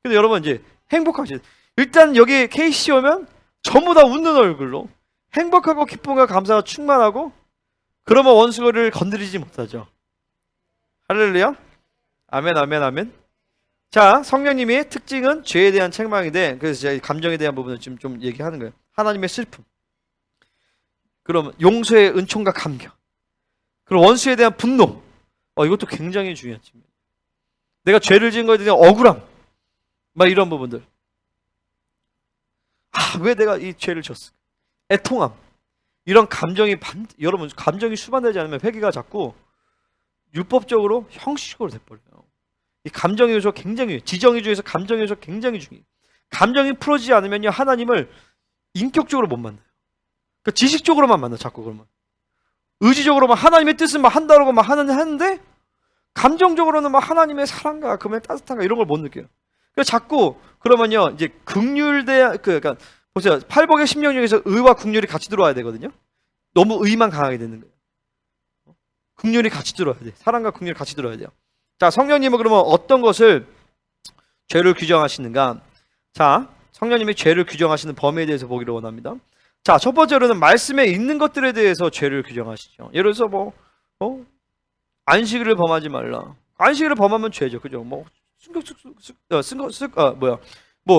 근데 여러분 이제 행복하지. 일단 여기 KC 오면 전부 다 웃는 얼굴로 행복하고 기쁨과 감사가 충만하고 그러면 원수를 건드리지 못하죠. 할렐루야. 아멘 아멘 아멘. 자, 성령님의 특징은 죄에 대한 책망인데 그래서 제가 감정에 대한 부분을 지금 좀 얘기하는 거예요. 하나님의 슬픔. 그럼 용서의 은총과 감격. 그리고 원수에 대한 분노. 이것도 굉장히 중요한 측면. 내가 죄를 지은 것에 대한 억울함. 막 이런 부분들. 왜 내가 이 죄를 졌을까? 애통함. 이런 감정이 여러분 감정이 수반되지 않으면 회개가 자꾸 율법적으로 형식적으로 돼버려요. 이 감정의 요소가 굉장히 지정의 중에서 감정의 요소가 굉장히 중요해요. 감정이 풀어지지 않으면요 하나님을 인격적으로 못 만나요. 그러니까 지식적으로만 만나 자꾸 그러면. 의지적으로만 하나님의 뜻은 막 한다고 막 하는데 감정적으로는 막 하나님의 사랑과 그의 따뜻함과 이런 걸 못 느껴요. 그래서 자꾸 그러면요 이제 극률대 그러니까 보세요. 팔복의 심령 중에서 의와 극률이 같이 들어와야 되거든요. 너무 의만 강하게 되는 거예요. 극률이 같이 들어와야 돼. 사랑과 극률이 같이 들어와야 돼요. 자, 성령님은 그러면 어떤 것을 죄를 규정하시는가? 자, 성령님이 죄를 규정하시는 범위에 대해서 보기를 원합니다. 자, 첫 번째로는 말씀에 있는 것들에 대해서 죄를 규정하시죠. 예를 들어서 안식일을 범하지 말라. 안식일을 범하면 죄죠, 그죠?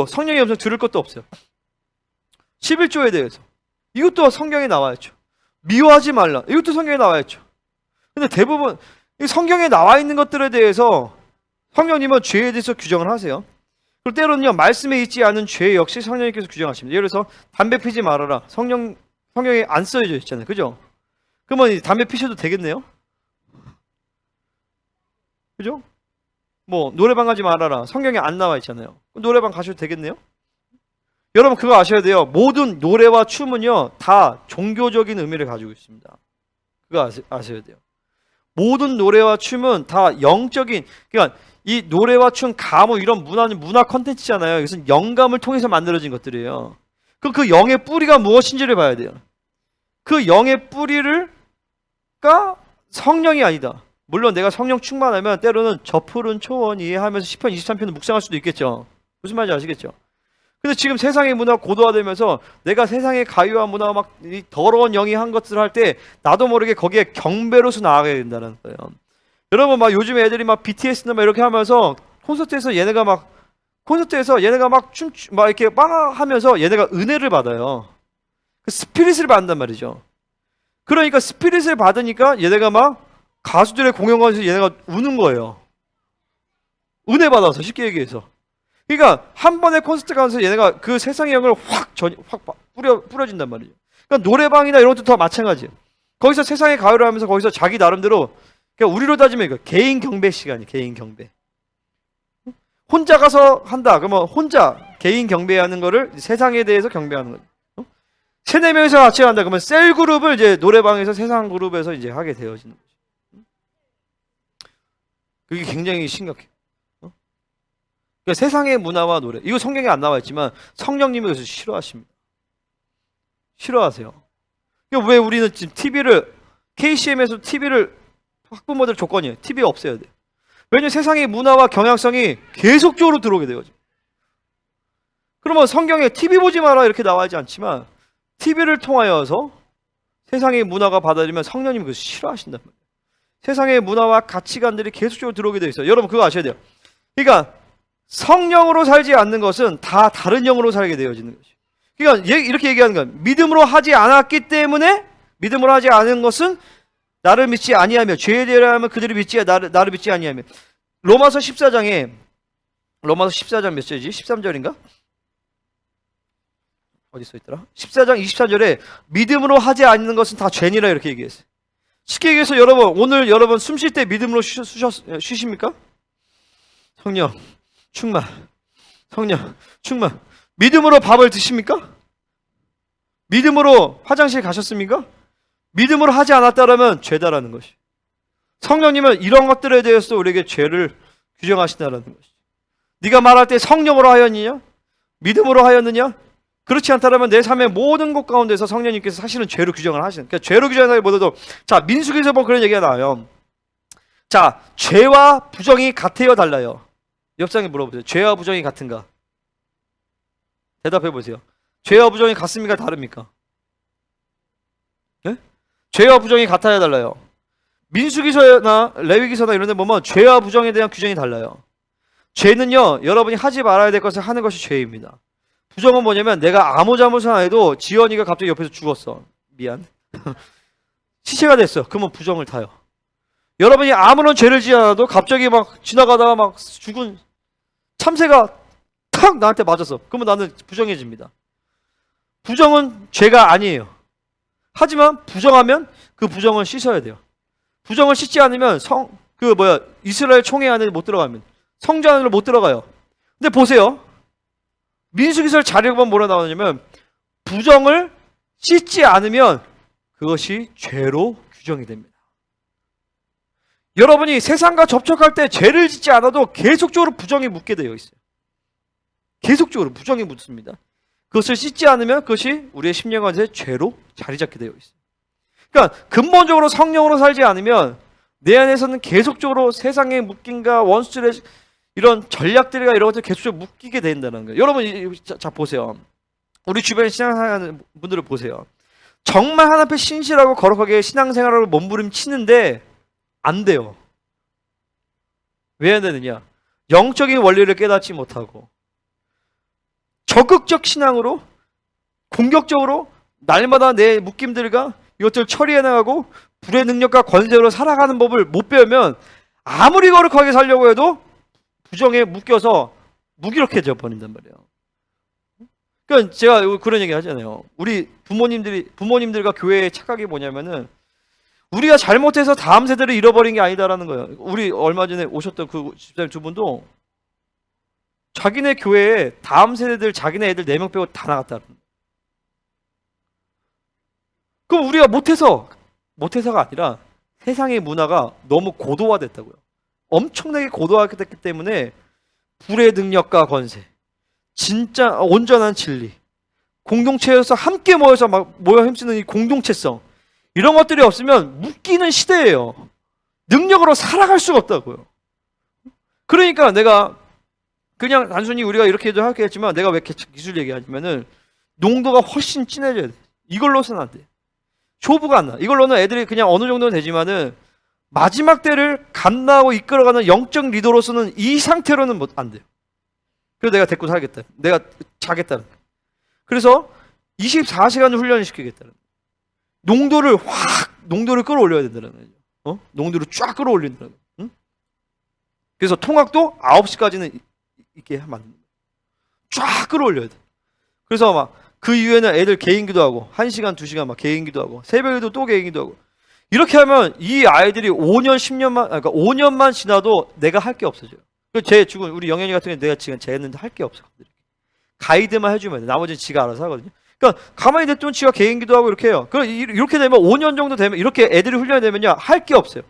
성령이 없으면 들을 것도 없어요. 11조에 대해서 이것도 성경에 나와 있죠. 미워하지 말라. 이것도 성경에 나와 있죠. 근데 대부분 이 성경에 나와 있는 것들에 대해서 성령님은 죄에 대해서 규정을 하세요. 그리고 때로는요 말씀에 있지 않은 죄 역시 성령님께서 규정하십니다. 예를 들어서 담배 피지 말아라. 성경에 안 써져 있잖아요, 그죠? 그러면 담배 피셔도 되겠네요, 그죠? 노래방 가지 말아라. 성경에 안 나와 있잖아요. 노래방 가셔도 되겠네요. 여러분 그거 아셔야 돼요. 모든 노래와 춤은요 다 종교적인 의미를 가지고 있습니다. 그거 아셔야 돼요. 모든 노래와 춤은 다 영적인, 그러니까 이 노래와 춤, 가무 이런 문화는 문화 컨텐츠잖아요. 이것은 영감을 통해서 만들어진 것들이에요. 그럼 그 영의 뿌리가 무엇인지를 봐야 돼요. 그 영의 뿌리가 성령이 아니다. 물론 내가 성령 충만하면 때로는 저 푸른 초원 이해하면서 10편 23편을 묵상할 수도 있겠죠. 무슨 말인지 아시겠죠? 근데 지금 세상의 문화가 고도화되면서 내가 세상의 가요와 문화와 막 이 더러운 영이 한 것들을 할 때 나도 모르게 거기에 경배로서 나아가야 된다는 거예요. 여러분 막 요즘 애들이 막 BTS나 막 이렇게 하면서 콘서트에서 얘네가 막 이렇게 막 하면서 얘네가 은혜를 받아요. 그 스피릿을 받는단 말이죠. 그러니까 스피릿을 받으니까 얘네가 막 가수들의 공연 가서 얘네가 우는 거예요. 은혜 받아서 쉽게 얘기해서. 그러니까 한 번에 콘서트 가면서 얘네가 그 세상의 영을 확 뿌려진단 말이죠. 그러니까 노래방이나 이런 것도 다 마찬가지예요. 거기서 세상의 가요를 하면서 거기서 자기 나름대로 그러니까 우리로 따지면 이거 개인 경배 시간이에요. 개인 경배. 혼자 가서 한다. 그러면 혼자 개인 경배하는 거를 세상에 대해서 경배하는 거죠. 세네 명이서 같이 한다. 그러면 셀 그룹을 이제 노래방에서 세상 그룹에서 이제 하게 되어지는 거죠. 그게 굉장히 심각해요. 그러니까 세상의 문화와 노래, 이거 성경에 안 나와 있지만 성령님이 그래서 싫어하십니다. 싫어하세요. 그러니까 왜 우리는 지금 KCM에서 TV를 학부모들 조건이에요. TV 없애야 돼요. 왜냐면 세상의 문화와 경향성이 계속적으로 들어오게 돼요. 그러면 성경에 TV 보지 마라 이렇게 나와 있지 않지만 TV를 통하여서 세상의 문화가 받아들이면 성령님이 그것을 싫어하신단 말이에요. 세상의 문화와 가치관들이 계속적으로 들어오게 되어 있어요. 여러분 그거 아셔야 돼요. 그러니까 성령으로 살지 않는 것은 다 다른 영으로 살게 되어지는 것이에요. 그러니까 이렇게 얘기하는 건 믿음으로 하지 않았기 때문에 믿음으로 하지 않은 것은 나를 믿지 아니하며 죄에 대하면 그들이 믿지 나를 믿지 아니하며. 로마서 14장 몇 절이지? 13절인가? 어디 써 있더라? 14장 24절에 믿음으로 하지 않는 것은 다 죄니라 이렇게 얘기했어요. 쉽게 얘기해서 오늘 여러분 숨 쉴 때 믿음으로 쉬십니까? 성령 충만. 믿음으로 밥을 드십니까? 믿음으로 화장실 가셨습니까? 믿음으로 하지 않았다라면 죄다라는 것이. 성령님은 이런 것들에 대해서 우리에게 죄를 규정하신다라는 것이죠. 네가 말할 때 성령으로 하였느냐? 믿음으로 하였느냐? 그렇지 않다면 내 삶의 모든 것 가운데서 성령님께서 사실은 죄로 규정을 하시는. 그러니까 죄로 규정하기보다도 자 민수기에서 보면 그런 얘기가 나와요. 자 죄와 부정이 같아요, 달라요? 옆 사람에게 물어보세요. 죄와 부정이 같은가? 대답해 보세요. 죄와 부정이 같습니까, 다릅니까? 네? 죄와 부정이 같아야 달라요. 민수기서나 레위기서나 이런 데 보면 죄와 부정에 대한 규정이 달라요. 죄는요, 여러분이 하지 말아야 될 것을 하는 것이 죄입니다. 부정은 뭐냐면 내가 아무 잘못을 안 해도 지연이가 갑자기 옆에서 죽었어. 미안. 시체가 됐어. 그러면 부정을 타요. 여러분이 아무런 죄를 지지 않아도 갑자기 막 지나가다가 막 죽은 참새가 탁 나한테 맞았어. 그러면 나는 부정해집니다. 부정은 죄가 아니에요. 하지만 부정하면 그 부정을 씻어야 돼요. 부정을 씻지 않으면 이스라엘 총회 안에 못 들어가면 성전 안으로 못 들어가요. 근데 보세요. 민수기서를 잘 읽으면 뭐라 나오냐면 부정을 씻지 않으면 그것이 죄로 규정이 됩니다. 여러분이 세상과 접촉할 때 죄를 짓지 않아도 계속적으로 부정이 묻게 되어 있어요. 계속적으로 부정이 묻습니다. 그것을 씻지 않으면 그것이 우리의 심령 가운데 죄로 자리 잡게 되어 있어요. 그러니까 근본적으로 성령으로 살지 않으면 내 안에서는 계속적으로 세상의 묶임과 원수들의 이런 전략들과 이런 것들 계속적으로 묶이게 된다는 거예요. 여러분 자 보세요. 우리 주변에 신앙생활하는 분들을 보세요. 정말 하나님 앞에 신실하고 거룩하게 신앙생활을 몸부림치는데 안 돼요. 왜 안 되느냐? 영적인 원리를 깨닫지 못하고 적극적 신앙으로 공격적으로 날마다 내 묶임들과 이것들을 처리해 나가고 불의 능력과 권세로 살아가는 법을 못 배우면 아무리 거룩하게 살려고 해도 부정에 묶여서 무기력해져 버린단 말이에요. 그러니까 제가 그런 얘기 하잖아요. 우리 부모님들과 교회의 착각이 뭐냐면은 우리가 잘못해서 다음 세대를 잃어버린 게 아니다라는 거예요. 우리 얼마 전에 오셨던 그 집사님 두 분도 자기네 교회에 다음 세대들 자기네 애들 4명 빼고 다 나갔다는 거예요. 그럼 우리가 못해서가 아니라 세상의 문화가 너무 고도화됐다고요. 엄청나게 고도화됐기 때문에 불의 능력과 권세, 진짜 온전한 진리, 공동체에서 함께 모여서 막 모여 힘쓰는 이 공동체성, 이런 것들이 없으면 묶이는 시대예요. 능력으로 살아갈 수가 없다고요. 그러니까 내가 그냥 단순히 우리가 이렇게도 하겠지만 내가 왜 이렇게 기술 얘기하냐면은 농도가 훨씬 진해져야 돼. 이걸로서는 안 돼. 쇼부가 안 나. 이걸로는 애들이 그냥 어느 정도는 되지만은 마지막 때를 감당하고 이끌어가는 영적 리더로서는 이 상태로는 안 돼요. 그래서 내가 데리고 살겠다. 내가 자겠다. 그래서 24시간 훈련을 시키겠다는. 농도를 끌어올려야 된다는 거죠. 농도를 쫙 끌어올린다는 거죠. 응? 그래서 통학도 9시까지는 있게 하면 안 됩니다. 쫙 끌어올려야 돼. 그래서 막 그 이후에는 애들 개인기도 하고 1시간, 2시간 막 개인기도 하고 새벽에도 또 개인기도 하고 이렇게 하면 이 아이들이 5년, 10년만 그러니까 5년만 지나도 내가 할 게 없어져요. 제 죽은 우리 영현이 같은 경우는 내가 지금 쟤는 할 게 없어. 가이드만 해주면 돼. 나머지는 지가 알아서 하거든요. 그러니까 가만히 냅두면 지가 개인기도 하고 이렇게 해요. 이렇게 되면 5년 정도 되면 이렇게 애들이 훈련이 되면요 할 게 없어요.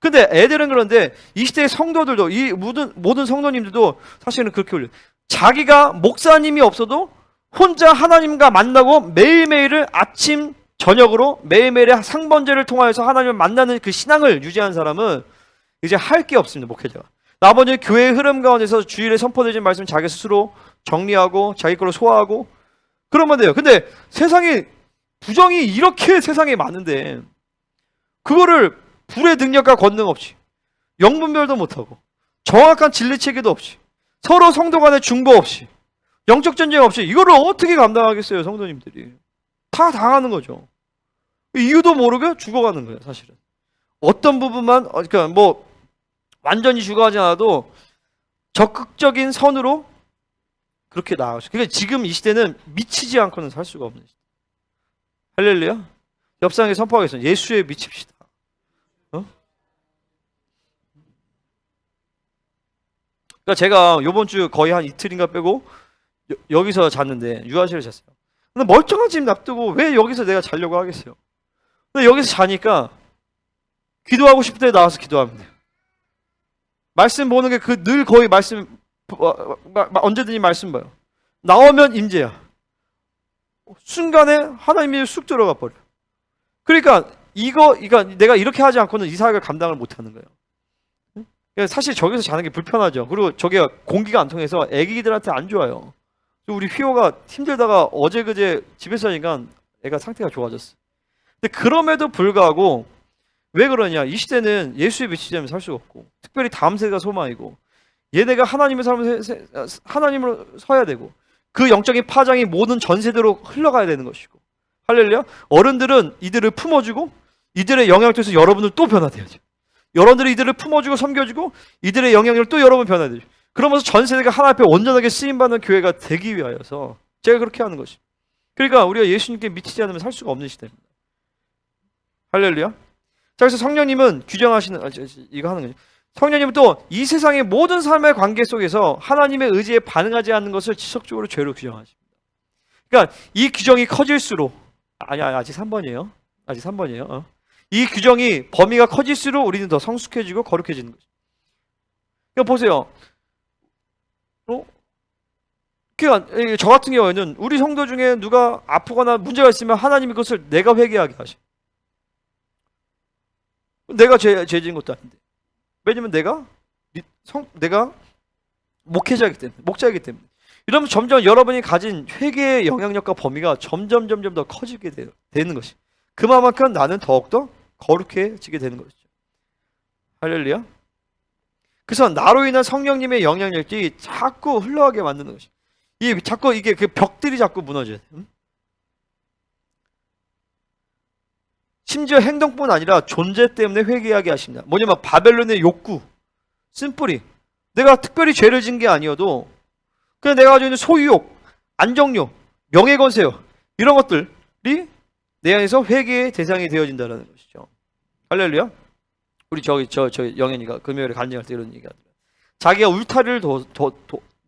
근데 애들은 그런데 이 시대의 성도들도 이 모든 성도님들도 사실은 그렇게 훈련. 자기가 목사님이 없어도 혼자 하나님과 만나고 매일매일을 아침 저녁으로 매일매일의 상번제를 통하여서 하나님을 만나는 그 신앙을 유지한 사람은 이제 할 게 없습니다. 목회자가. 나머지 교회의 흐름 가운데서 주일에 선포되진 말씀 자기 스스로 정리하고 자기 걸로 소화하고 그러면 돼요. 근데 세상에 부정이 이렇게 세상에 많은데 그거를 불의 능력과 권능 없이 영분별도 못하고 정확한 진리체계도 없이 서로 성도 간의 중보 없이 영적 전쟁 없이 이거를 어떻게 감당하겠어요, 성도님들이. 다 당하는 거죠. 이유도 모르게 죽어가는 거예요, 사실은. 어떤 부분만, 그러니까 뭐 완전히 죽어가지 않아도 적극적인 선으로 그렇게 나아가죠. 그러니까 지금 이 시대는 미치지 않고는 살 수가 없는 시대. 할렐루야. 옆 사람에게 선포하겠습니다. 예수에 미칩시다. 그러니까 제가 이번 주 거의 한 이틀인가 빼고 여기서 잤는데 유아실에 잤어요. 근데 멀쩡한 집 놔두고 왜 여기서 내가 자려고 하겠어요? 근데 여기서 자니까 기도하고 싶을 때 나와서 기도하면 돼요. 말씀 보는 게 그 늘 거의 말씀 언제든지 말씀 봐요. 나오면 임재야. 순간에 하나님이 쑥 들어가 버려. 그러니까 이거 내가 이렇게 하지 않고는 이 사역을 감당을 못 하는 거예요. 사실 저기서 자는 게 불편하죠. 그리고 저게 공기가 안 통해서 애기들한테 안 좋아요. 우리 휘호가 힘들다가 어제 그제 집에서 하니까 애가 상태가 좋아졌어. 근데 그럼에도 불구하고 왜 그러냐? 이 시대는 예수에 미치지 않으면 살 수가 없고, 특별히 다음 세대가 소망이고, 얘네가 하나님의 삶을 하나님으로 서야 되고, 그 영적인 파장이 모든 전 세대로 흘러가야 되는 것이고, 할렐루야. 어른들은 이들을 품어주고 이들의 영향을 통해서 여러분을 또 변화돼야죠. 여러분들이 이들을 품어주고 섬겨주고 이들의 영향력을 또 여러분 변화되죠. 그러면서 전 세대가 하나 앞에 온전하게 쓰임받는 교회가 되기 위하여서 제가 그렇게 하는 것입니다. 그러니까 우리가 예수님께 미치지 않으면 살 수가 없는 시대입니다. 할렐루야. 자, 그래서 성령님은 규정하시는 이거 하는 거죠. 성령님은 또 이 세상의 모든 삶의 관계 속에서 하나님의 의지에 반응하지 않는 것을 지속적으로 죄로 규정하십니다. 그러니까 이 규정이 커질수록 아직 3번이에요. 아직 3번이에요. 이 규정이 범위가 커질수록 우리는 더 성숙해지고 거룩해지는 거죠. 그러니까 보세요. 그러니까 저 같은 경우에는 우리 성도 중에 누가 아프거나 문제가 있으면 하나님이 그것을 내가 회개하게 하셔. 내가 죄진 것도 아닌데. 왜냐면 내가 목자이기 때문에. 이러면 점점 여러분이 가진 회개의 영향력과 범위가 점점 더 커지게 되는 것이. 그만큼 나는 더욱더 거룩해지게 되는 것이죠. 할렐루야. 그래서 나로 인한 성령님의 영향력이 자꾸 흘러가게 만드는 것이. 자꾸 이게 그 벽들이 자꾸 무너져요. 심지어 행동뿐 아니라 존재 때문에 회개하게 하십니다. 뭐냐면 바벨론의 욕구, 쓴뿌리. 내가 특별히 죄를 진 게 아니어도 그냥 내가 가지고 있는 소유욕, 안정욕, 명예건세욕 이런 것들이 내 안에서 회개의 대상이 되어진다는 것이죠. 할렐루야. 우리 저 영현이가 금요일에 간증할 때 이런 얘기하더라고요. 자기가 울타리를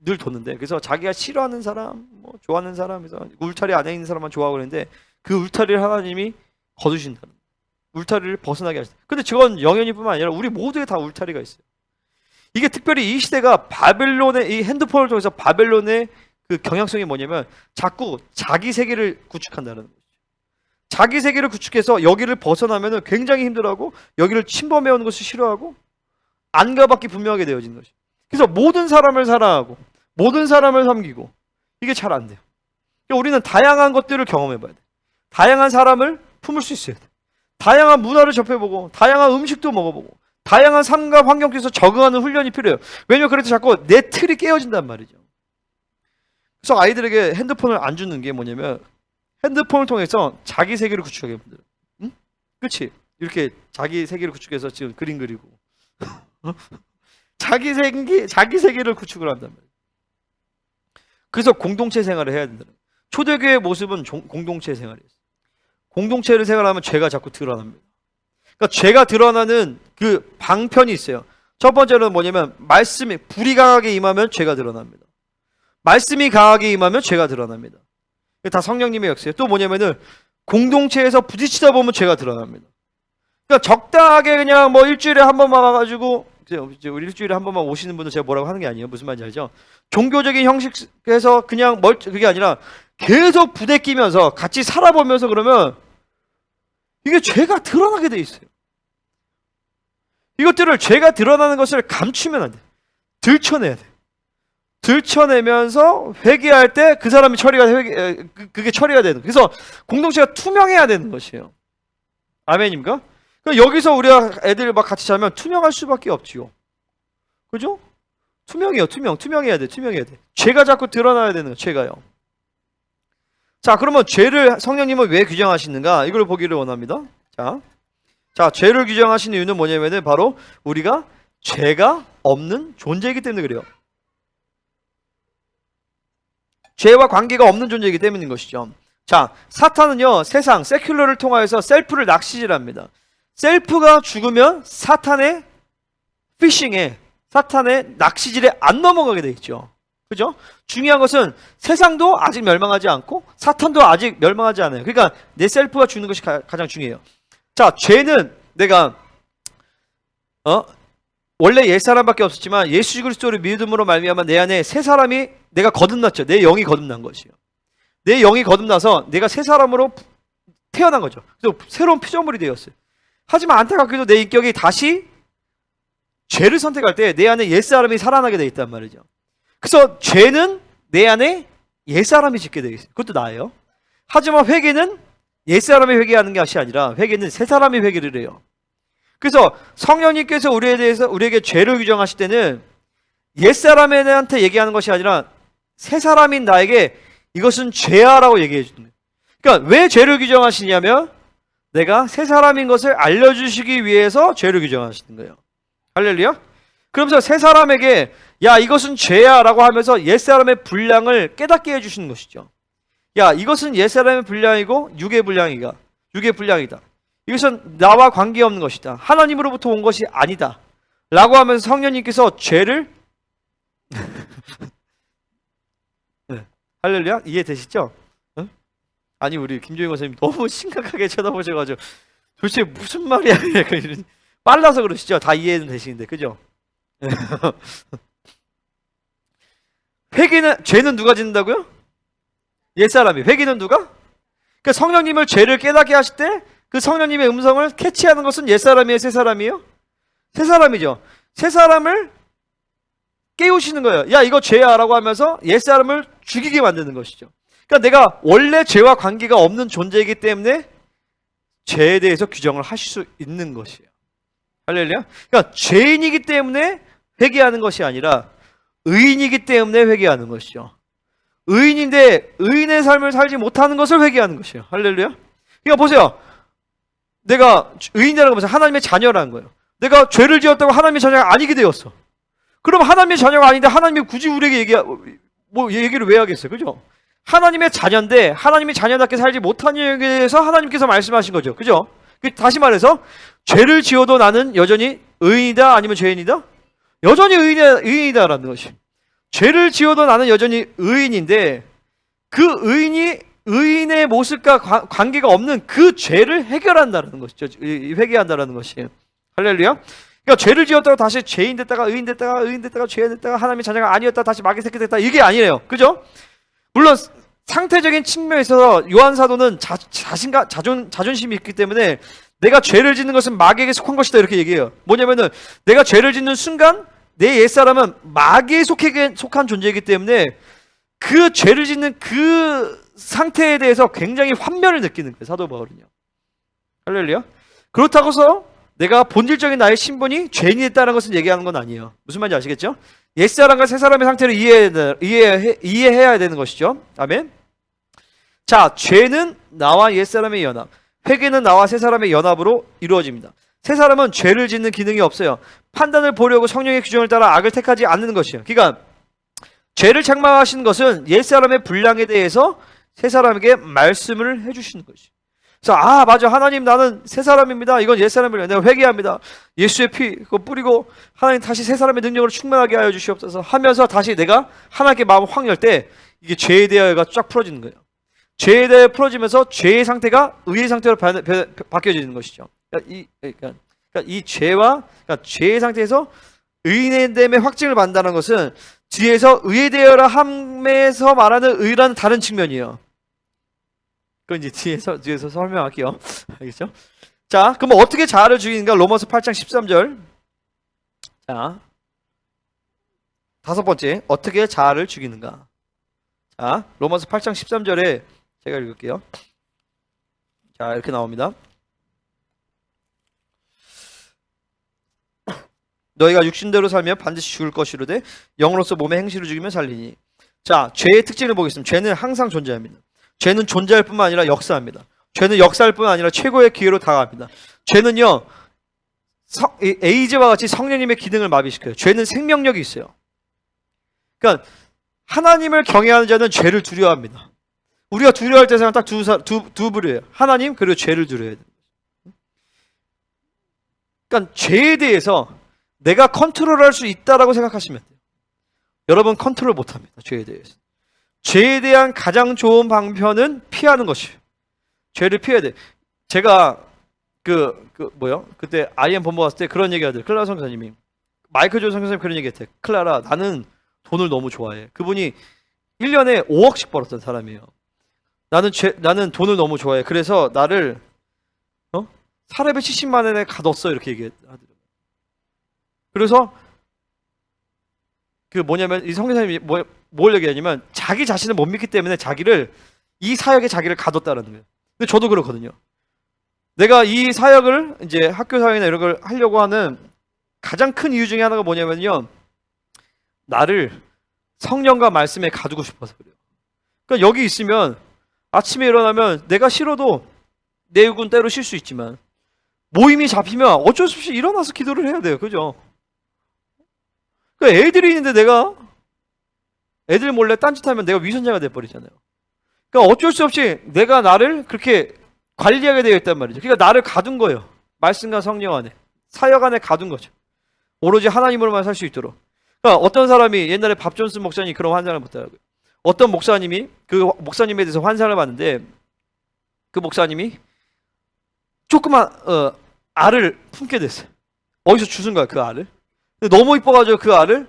늘 뒀는데, 그래서 자기가 싫어하는 사람, 좋아하는 사람에서 울타리 안에 있는 사람만 좋아하고 그러는데 그 울타리를 하나님이 거두신다는, 울타리를 벗어나게 하신다. 근데 저건 영현이뿐만 아니라 우리 모두에 다 울타리가 있어요. 이게 특별히 이 시대가 바벨론의 이 핸드폰을 통해서 바벨론의 그 경향성이 뭐냐면 자꾸 자기 세계를 구축한다는 거죠. 자기 세계를 구축해서 여기를 벗어나면은 굉장히 힘들어하고 여기를 침범해오는 것을 싫어하고 안가받기 분명하게 되어지는 것이죠. 그래서 모든 사람을 사랑하고 모든 사람을 섬기고 이게 잘 안 돼요. 그러니까 우리는 다양한 것들을 경험해봐야 돼. 다양한 사람을 품을 수 있어야 돼. 다양한 문화를 접해보고 다양한 음식도 먹어보고 다양한 삶과 환경 속에서 적응하는 훈련이 필요해요. 왜냐면 그래도 자꾸 내 틀이 깨어진단 말이죠. 그래서 아이들에게 핸드폰을 안 주는 게 뭐냐면 핸드폰을 통해서 자기 세계를 구축하게 만들어요. 응? 그렇지? 이렇게 자기 세계를 구축해서 지금 그림 그리고 자기 세계를 구축을 한단 말이에요. 그래서 공동체 생활을 해야 된다는 거예요. 초대교회의 모습은 공동체 생활이에요. 공동체를 생활하면 죄가 자꾸 드러납니다. 그러니까 죄가 드러나는 그 방편이 있어요. 첫 번째는 뭐냐면 말씀이 불이 강하게 임하면 죄가 드러납니다. 말씀이 강하게 임하면 죄가 드러납니다. 다 성령님의 역사예요. 또 뭐냐면은 공동체에서 부딪히다 보면 죄가 드러납니다. 그러니까 적당하게 그냥 일주일에 한 번만 와가지고, 우리 일주일에 한 번만 오시는 분들 제가 뭐라고 하는 게 아니에요. 무슨 말인지 알죠? 종교적인 형식에서 그냥 그게 아니라 계속 부대끼면서 같이 살아보면서 그러면 이게 죄가 드러나게 돼 있어요. 이것들을 죄가 드러나는 것을 감추면 안 돼. 들춰내야 돼. 들춰내면서 회개할 때 그 사람이 그게 처리가 되는. 그래서 공동체가 투명해야 되는 것이에요. 아멘입니까? 그러니까 여기서 우리가 애들 막 같이 자면 투명할 수밖에 없지요. 그죠? 투명해야 돼. 죄가 자꾸 드러나야 되는 거예요. 죄가요. 자, 그러면 죄를 성령님은 왜 규정하시는가? 이걸 보기를 원합니다. 자, 죄를 규정하시는 이유는 뭐냐면은 바로 우리가 죄가 없는 존재이기 때문에 그래요. 죄와 관계가 없는 존재이기 때문인 것이죠. 자, 사탄은요, 세상, 세큘러를 통하여서 셀프를 낚시질합니다. 셀프가 죽으면 사탄의 피싱에, 사탄의 낚시질에 안 넘어가게 돼 있죠. 그죠? 중요한 것은 세상도 아직 멸망하지 않고 사탄도 아직 멸망하지 않아요. 그러니까 내 셀프가 죽는 것이 가장 중요해요. 자, 죄는 내가 원래 옛사람밖에 없었지만 예수 그리스도를 믿음으로 말미암아 내 안에 새 사람이 내가 거듭났죠. 내 영이 거듭난 것이요. 내 영이 거듭나서 내가 새 사람으로 태어난 거죠. 그래서 새로운 피조물이 되었어요. 하지만 안타깝게도 내 인격이 다시 죄를 선택할 때 내 안에 옛사람이 살아나게 돼 있단 말이죠. 그래서 죄는 내 안에 옛사람이 짓게 되어 있어요. 그것도 나예요. 하지만 회개는 옛사람이 회개하는 것이 아니라 회개는 새 사람이 회개를 해요. 그래서 성령님께서 우리에게 죄를 규정하실 때는 옛사람한테 얘기하는 것이 아니라 새 사람인 나에게 이것은 죄야라고 얘기해 주는 거예요. 그러니까 왜 죄를 규정하시냐면 내가 새 사람인 것을 알려주시기 위해서 죄를 규정하시는 거예요. 할렐루야. 그러면서 새 사람에게 야 이것은 죄야 라고 하면서 옛사람의 분량을 깨닫게 해주시는 것이죠. 야 이것은 옛사람의 분량이고 육의 분량이다. 이것은 나와 관계없는 것이다. 하나님으로부터 온 것이 아니다 라고 하면서 성령님께서 죄를 네. 할렐루야. 이해되시죠? 응? 아니 우리 김종인 선생님 너무 심각하게 쳐다보셔가지고 도대체 무슨 말이야. 빨라서 그러시죠. 다 이해는 되시는데 그죠? 죄는 누가 짓는다고요? 옛사람이. 회개는 누가? 그러니까 성령님을 죄를 깨닫게 하실 때 그 성령님의 음성을 캐치하는 것은 옛사람이에요? 새사람이에요? 새사람이죠. 새사람을 깨우시는 거예요. 야 이거 죄야 라고 하면서 옛사람을 죽이게 만드는 것이죠. 그러니까 내가 원래 죄와 관계가 없는 존재이기 때문에 죄에 대해서 규정을 하실 수 있는 것이에요. 할렐루야. 그러니까 죄인이기 때문에 회개하는 것이 아니라 의인이기 때문에 회개하는 것이죠. 의인인데 의인의 삶을 살지 못하는 것을 회개하는 것이에요. 할렐루야. 그러니까 보세요. 내가 의인이라는 것은 하나님의 자녀라는 거예요. 내가 죄를 지었다고 하나님의 자녀가 아니게 되었어. 그럼 하나님의 자녀가 아닌데 하나님이 굳이 우리에게 얘기를 왜 하겠어요? 그죠? 하나님의 자녀인데 하나님의 자녀답게 살지 못한 이유에 대해서 하나님께서 말씀하신 거죠. 그죠? 다시 말해서 죄를 지어도 나는 여전히 의인이다 아니면 죄인이다? 여전히 의인이다라는 것이. 죄를 지어도 나는 여전히 의인인데 그 의인이 의인의 모습과 관계가 없는 그 죄를 해결한다는 것이죠. 회개한다는 것이에요. 할렐루야. 그러니까 죄를 지었다고 다시 죄인 됐다가 의인 됐다가 죄인 됐다가 하나님의 자녀가 아니었다 다시 마귀 새끼 됐다 이게 아니에요. 그죠? 물론 상태적인 측면에서 요한 사도는 자존심이 있기 때문에 내가 죄를 짓는 것은 마귀에게 속한 것이다 이렇게 얘기해요. 뭐냐면은 내가 죄를 짓는 순간 내 옛사람은 마귀에 속한 존재이기 때문에 그 죄를 짓는 그 상태에 대해서 굉장히 환멸을 느끼는 거예요. 사도 바울은요. 할렐루야. 그렇다고 내가 본질적인 나의 신분이 죄인이 됐다는 것은 얘기하는 건 아니에요. 무슨 말인지 아시겠죠? 옛사람과 새사람의 상태를 이해해야 되는 것이죠. 아멘. 자, 죄는 나와 옛사람의 연합, 회개는 나와 새사람의 연합으로 이루어집니다. 새사람은 죄를 짓는 기능이 없어요. 판단을 보려고 성령의 규정을 따라 악을 택하지 않는 것이에요. 그러니까 죄를 책망하시는 것은 옛사람의 분량에 대해서 새사람에게 말씀을 해주시는 것이에요. 그래서 맞아 하나님 나는 새사람입니다. 이건 옛사람이에요. 내가 회개합니다. 예수의 피 그거 뿌리고 하나님 다시 새사람의 능력으로 충만하게 하여 주시옵소서 하면서 다시 내가 하나님께 마음을 확 열 때 이게 죄에 대하여가 쫙 풀어지는 거예요. 죄에 대해 풀어지면서 죄의 상태가 의의 상태로 바뀌어지는 것이죠. 그러니까 이 죄와 죄의 상태에서 의인됨의 확증을 받는다는 것은 뒤에서 의에 대하여라 함에서 말하는 의라는 다른 측면이에요. 그건 이제 뒤에서 설명할게요. 알겠죠? 자, 그럼 어떻게 자아를 죽이는가? 로마서 8장 13절. 자, 5번째, 어떻게 자아를 죽이는가? 자, 로마서 8장 13절에 제가 읽을게요. 자, 이렇게 나옵니다. 너희가 육신대로 살며 반드시 죽을 것이로되 영으로서 몸의 행실을 죽이며 살리니. 자, 죄의 특징을 보겠습니다. 죄는 항상 존재합니다. 죄는 존재할 뿐만 아니라 역사합니다. 죄는 역사할 뿐만 아니라 최고의 기회로 다가갑니다. 죄는요, 에이즈와 같이 성령님의 기능을 마비시켜요. 죄는 생명력이 있어요. 그러니까 하나님을 경외하는 자는 죄를 두려워합니다. 우리가 두려워할 대상은 딱 두 부류예요. 하나님 그리고 죄를 두려워해야 돼요. 그러니까 죄에 대해서 내가 컨트롤할 수 있다라고 생각하시면 돼요. 여러분 컨트롤 못합니다. 죄에 대해서. 죄에 대한 가장 좋은 방편은 피하는 것이에요. 죄를 피해야 돼. 제가 그때 IM 본부 갔을 때 그런 얘기 하더라고요. 클라우 선교사님이 마이클 존 선생님 그런 얘기 했대. 클라라, 나는 돈을 너무 좋아해. 그분이 1년에 5억씩 벌었던 사람이에요. 나는 돈을 너무 좋아해. 그래서 나를 470만 원에 가뒀어. 이렇게 얘기하더라고요. 그래서 그 뭐냐면 이 선생님이 뭘 얘기하냐면 자기 자신을 못 믿기 때문에 이 사역에 자기를 가뒀다는 거예요. 근데 저도 그렇거든요. 내가 이 사역을 이제 학교 사역이나 이런 걸 하려고 하는 가장 큰 이유 중에 하나가 뭐냐면요, 나를 성령과 말씀에 가두고 싶어서 그래요. 그러니까 여기 있으면 아침에 일어나면 내가 싫어도 내 육은 때로 쉴 수 있지만 모임이 잡히면 어쩔 수 없이 일어나서 기도를 해야 돼요. 그죠? 그러니까 애들이 있는데 내가 애들 몰래 딴짓하면 내가 위선자가 돼버리잖아요. 그러니까 어쩔 수 없이 내가 나를 그렇게 관리하게 되어 있단 말이죠. 그러니까 나를 가둔 거예요. 말씀과 성령 안에, 사역 안에 가둔 거죠. 오로지 하나님으로만 살 수 있도록. 그러니까 어떤 사람이 옛날에 밥 존슨 목사님이 그런 환상을 봤더라고요. 어떤 목사님이 그 목사님에 대해서 환상을 봤는데 그 목사님이 조그만 알을 품게 됐어요. 어디서 주운 거야, 그 알을. 근데 너무 이뻐가지고 그 알을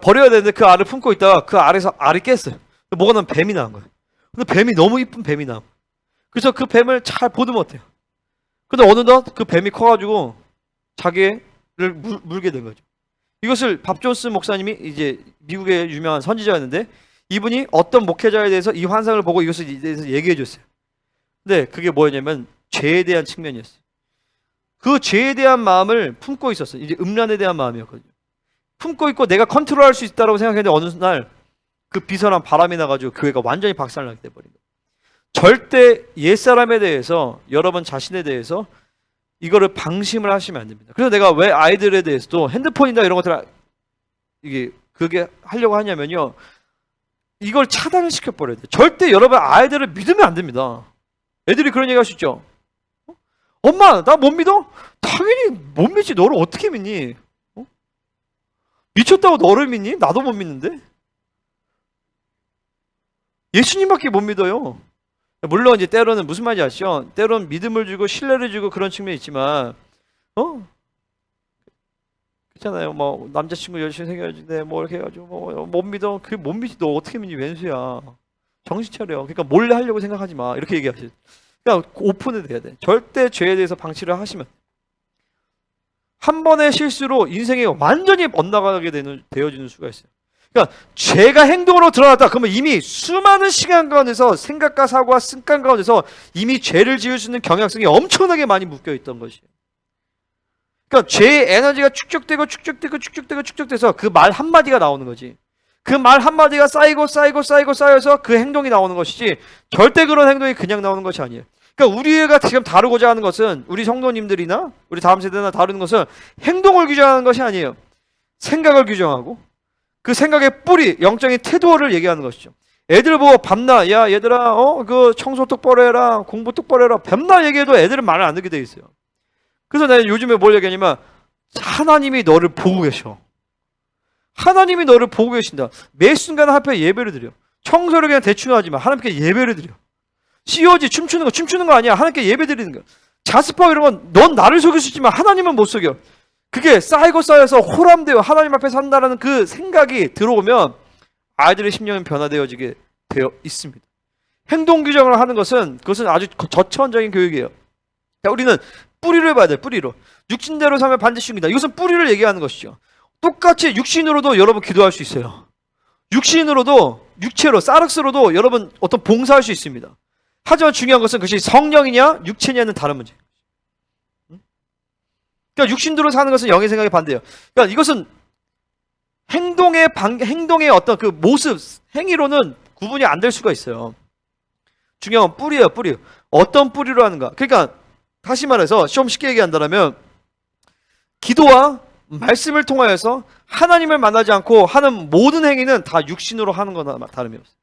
버려야 되는데 그 알을 품고 있다가 그 알에서 알이 깼어요. 뭐가 나면 뱀이 나온 거예요. 근데 뱀이 너무 이쁜 뱀이 나와. 그래서 그 뱀을 잘 보듬었대요. 근데 어느덧 그 뱀이 커가지고 자기를 물게 된 거죠. 이것을 밥 존스 목사님이 이제 미국의 유명한 선지자였는데 이분이 어떤 목회자에 대해서 이 환상을 보고 이것을 대해서 얘기해 줬어요. 근데 그게 뭐였냐면 죄에 대한 측면이었어요. 그 죄에 대한 마음을 품고 있었어요. 이제 음란에 대한 마음이었거든요. 품고 있고 내가 컨트롤할 수 있다고 생각했는데 어느 날 그 비선한 바람이 나가지고 교회가 완전히 박살나게 돼버린 거예요. 절대 옛사람에 대해서, 여러분 자신에 대해서 이거를 방심을 하시면 안 됩니다. 그래서 내가 왜 아이들에 대해서도 핸드폰이나 이런 것들을 그게 하려고 하냐면요, 이걸 차단을 시켜버려야 돼요. 절대 여러분 아이들을 믿으면 안 됩니다. 애들이 그런 얘기 할 수 있죠. 엄마, 나 못 믿어? 당연히 못 믿지. 너를 어떻게 믿니? 미쳤다고 너를 믿니? 나도 못 믿는데. 예수님밖에 못 믿어요. 물론 이제 때로는 무슨 말인지 아시죠? 때로는 믿음을 주고 신뢰를 주고 그런 측면이 있지만 그렇잖아요. 뭐 남자친구 여자친구 생겨야지 뭐 이렇게 해가지고 뭐 못 믿어. 그게 못 믿지. 너 어떻게 믿니? 왼수야. 정신 차려. 그러니까 몰래 하려고 생각하지 마. 이렇게 얘기하시죠. 그러니까 오픈이 돼야 돼. 절대 죄에 대해서 방치를 하시면 한 번의 실수로 인생이 완전히 엇나가게 되어지는 수가 있어요. 그러니까 죄가 행동으로 드러났다. 그러면 이미 수많은 시간 가운데서 생각과 사고와 습관 가운데서 이미 죄를 지을 수 있는 경향성이 엄청나게 많이 묶여 있던 것이에요. 그러니까 죄의 에너지가 축적돼서 그 말 한마디가 나오는 거지. 그 말 한마디가 쌓여서 그 행동이 나오는 것이지 절대 그런 행동이 그냥 나오는 것이 아니에요. 그러니까 우리가 지금 다루고자 하는 것은, 우리 성도님들이나 우리 다음 세대나 다루는 것은 행동을 규정하는 것이 아니에요. 생각을 규정하고 그 생각의 뿌리, 영적인 태도를 얘기하는 것이죠. 애들 보고 밤낮, 야 얘들아 그 청소 똑바로 해라, 공부 똑바로 해라, 밤낮 얘기해도 애들은 말을 안 듣게 돼 있어요. 그래서 내가 요즘에 뭘 얘기하냐면 하나님이 너를 보고 계셔. 하나님이 너를 보고 계신다. 매 순간 하나님께 예배를 드려. 청소를 그냥 대충 하지 마. 하나님께 예배를 드려. COG 춤추는 거 아니야. 하나님께 예배 드리는 거. 자습하고 이런 건 넌 나를 속일 수 있지만 하나님은 못 속여. 그게 쌓여서 호람되어 하나님 앞에 산다라는 그 생각이 들어오면 아이들의 심령은 변화되어지게 되어 있습니다. 행동 규정을 하는 그것은 아주 저차원적인 교육이에요. 자, 우리는 뿌리를 봐야 돼요. 뿌리로. 육신대로 살면 반드시 죽는다. 이것은 뿌리를 얘기하는 것이죠. 똑같이 육신으로도 여러분 기도할 수 있어요. 육신으로도, 육체로, 사륵스로도 여러분 어떤 봉사할 수 있습니다. 하지만 중요한 것은 그것이 성령이냐 육체냐는 다른 문제. 그러니까 육신대로 사는 것은 영의 생각에 반대예요. 그러니까 이것은 행동의 어떤 그 모습, 행위로는 구분이 안 될 수가 있어요. 중요한 건 뿌리예요, 뿌리. 어떤 뿌리로 하는가. 그러니까 다시 말해서 좀 쉽게 얘기한다면 기도와 말씀을 통하여서 하나님을 만나지 않고 하는 모든 행위는 다 육신으로 하는 거나 다름이 없어요.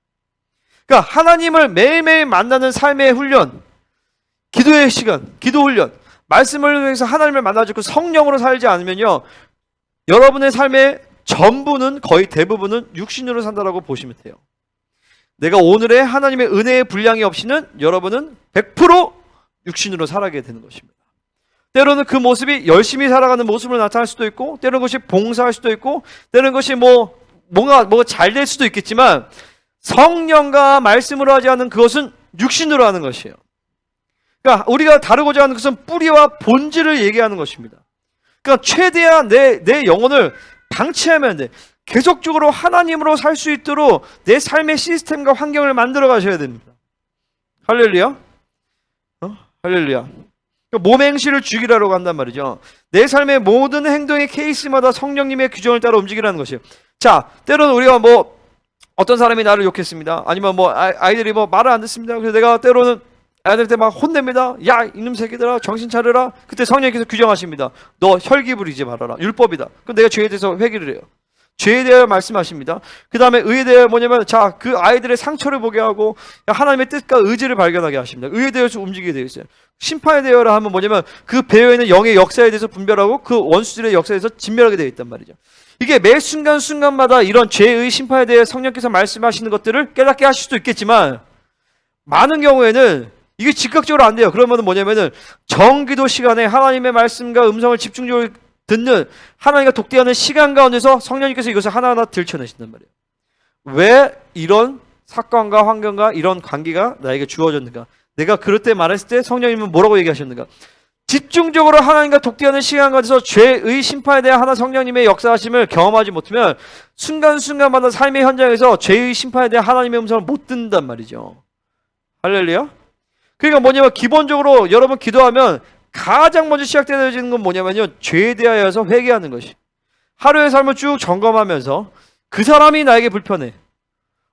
그러니까 하나님을 매일매일 만나는 삶의 훈련, 기도의 시간, 기도 훈련, 말씀을 통해서 하나님을 만나지 않고 성령으로 살지 않으면요, 여러분의 삶의 전부는, 거의 대부분은 육신으로 산다라고 보시면 돼요. 내가 오늘의 하나님의 은혜의 분량이 없이는 여러분은 100% 육신으로 살아가게 되는 것입니다. 때로는 그 모습이 열심히 살아가는 모습으로 나타날 수도 있고, 때로는 그것이 봉사할 수도 있고, 때로는 그것이 뭔가 잘 될 수도 있겠지만, 성령과 말씀으로 하지 않는 그것은 육신으로 하는 것이에요. 그러니까 우리가 다루고자 하는 것은 뿌리와 본질을 얘기하는 것입니다. 그러니까 최대한 내 영혼을 방치하면 안 돼. 계속적으로 하나님으로 살 수 있도록 내 삶의 시스템과 환경을 만들어 가셔야 됩니다. 할렐루야. 할렐루야. 몸행실을 죽이라고 한단 말이죠. 내 삶의 모든 행동의 케이스마다 성령님의 규정을 따라 움직이라는 것이에요. 자, 때로는 우리가 어떤 사람이 나를 욕했습니다. 아니면 아이들이 말을 안 듣습니다. 그래서 내가 때로는 아이들한테 막 혼냅니다. 야, 이놈 새끼들아, 정신 차려라. 그때 성령님께서 규정하십니다. 너 혈기 부리지 말아라. 율법이다. 그럼 내가 죄에 대해서 회개를 해요. 죄에 대하여 말씀하십니다. 그 다음에 의에 대하여 뭐냐면, 자, 그 아이들의 상처를 보게 하고 하나님의 뜻과 의지를 발견하게 하십니다. 의에 대해서 움직이게 되어 있어요. 심판에 대하여라 하면 뭐냐면, 그 배어에 있는 영의 역사에 대해서 분별하고 그 원수들의 역사에 대해서 진멸하게 되어 있단 말이죠. 이게 매 순간순간마다 이런 죄의 심판에 대해 성령께서 말씀하시는 것들을 깨닫게 하실 수도 있겠지만, 많은 경우에는 이게 즉각적으로 안 돼요. 그러면 뭐냐면은 정기도 시간에 하나님의 말씀과 음성을 집중적으로 듣는, 하나님과 독대하는 시간 가운데서 성령님께서 이것을 하나하나 들춰내신단 말이에요. 왜 이런 사건과 환경과 이런 관계가 나에게 주어졌는가? 내가 그럴 때 말했을 때 성령님은 뭐라고 얘기하셨는가? 집중적으로 하나님과 독대하는 시간 가운데서 죄의 심판에 대한 하나 성령님의 역사하심을 경험하지 못하면 순간순간마다 삶의 현장에서 죄의 심판에 대한 하나님의 음성을 못 듣는단 말이죠. 할렐루야. 그러니까 뭐냐면, 기본적으로 여러분 기도하면 가장 먼저 시작되어지는 건 뭐냐면요, 죄에 대하여서 회개하는 것이. 하루의 삶을 쭉 점검하면서 그 사람이 나에게 불편해.